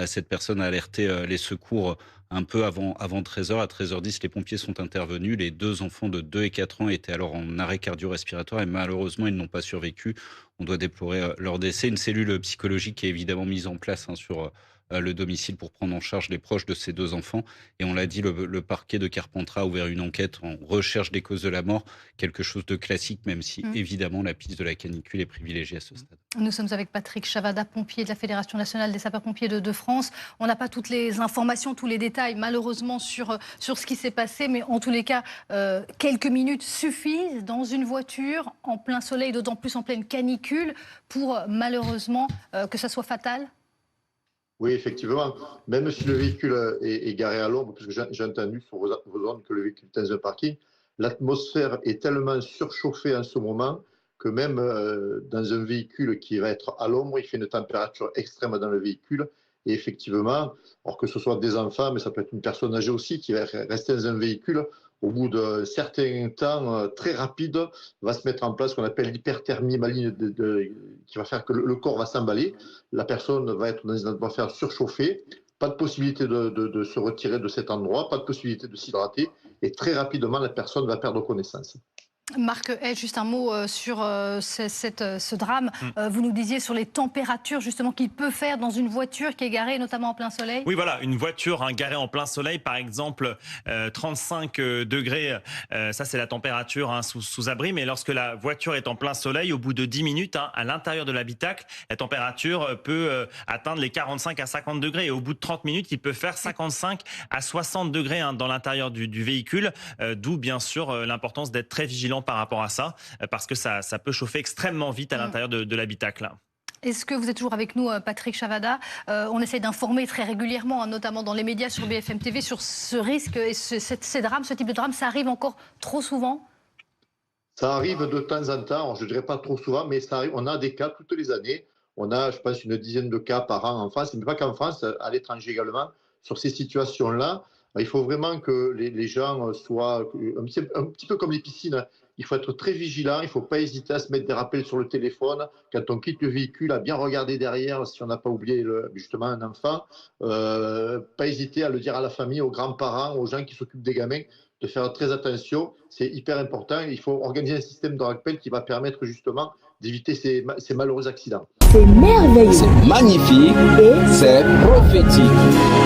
cette personne a alerté les secours un peu avant 13h. À 13h10, les pompiers sont intervenus. Les 2 enfants de 2 et 4 ans étaient alors en arrêt cardio-respiratoire et malheureusement, ils n'ont pas survécu. On doit déplorer leur décès. Une cellule psychologique est évidemment mise en place sur le domicile pour prendre en charge les proches de ces 2 enfants. Et on l'a dit, le parquet de Carpentras a ouvert une enquête en recherche des causes de la mort, quelque chose de classique, même si évidemment la piste de la canicule est privilégiée à ce stade. Nous sommes avec Patrick Chavada, pompier de la Fédération nationale des sapeurs-pompiers de France. On n'a pas toutes les informations, tous les détails, malheureusement, sur ce qui s'est passé, mais en tous les cas, quelques minutes suffisent dans une voiture en plein soleil, d'autant plus en pleine canicule, pour malheureusement que ça soit fatal. Oui, effectivement. Même si le véhicule est garé à l'ombre, parce que j'ai entendu sur vos zones que le véhicule est dans un parking, l'atmosphère est tellement surchauffée en ce moment que même dans un véhicule qui va être à l'ombre, il fait une température extrême dans le véhicule. Et effectivement, alors que ce soit des enfants, mais ça peut être une personne âgée aussi qui va rester dans un véhicule, au bout d'un certain temps très rapide, va se mettre en place ce qu'on appelle l'hyperthermie maligne qui va faire que le corps va s'emballer. La personne va être dans une atmosphère surchauffée, pas de possibilité de se retirer de cet endroit, pas de possibilité de s'hydrater, et très rapidement, la personne va perdre connaissance. Marc, juste un mot sur ce drame. Vous nous disiez sur les températures justement qu'il peut faire dans une voiture qui est garée notamment en plein soleil. Oui, voilà, une voiture garée en plein soleil, par exemple 35 degrés, ça c'est la température sous abri, mais lorsque la voiture est en plein soleil, au bout de 10 minutes, à l'intérieur de l'habitacle, la température peut atteindre les 45 à 50 degrés, et au bout de 30 minutes, il peut faire 55 à 60 degrés dans l'intérieur du véhicule, d'où bien sûr l'importance d'être très vigilant par rapport à ça, parce que ça peut chauffer extrêmement vite à l'intérieur de l'habitacle. Est-ce que vous êtes toujours avec nous, Patrick Chavada? On essaie d'informer très régulièrement, notamment dans les médias, sur BFM TV, sur ce risque et ces drames, ce type de drame. Ça arrive encore trop souvent? Ça arrive de temps en temps, je ne dirais pas trop souvent, mais ça arrive. On a des cas toutes les années. On a, je pense, une dizaine de cas par an en France, mais pas qu'en France, à l'étranger également, sur ces situations-là. Il faut vraiment que les gens soient un petit peu comme les piscines. Il faut être très vigilant, il ne faut pas hésiter à se mettre des rappels sur le téléphone. Quand on quitte le véhicule, à bien regarder derrière si on n'a pas oublié justement un enfant. Pas hésiter à le dire à la famille, aux grands-parents, aux gens qui s'occupent des gamins, de faire très attention. C'est hyper important. Il faut organiser un système de rappel qui va permettre justement d'éviter ces malheureux accidents. C'est merveilleux, c'est magnifique et c'est prophétique.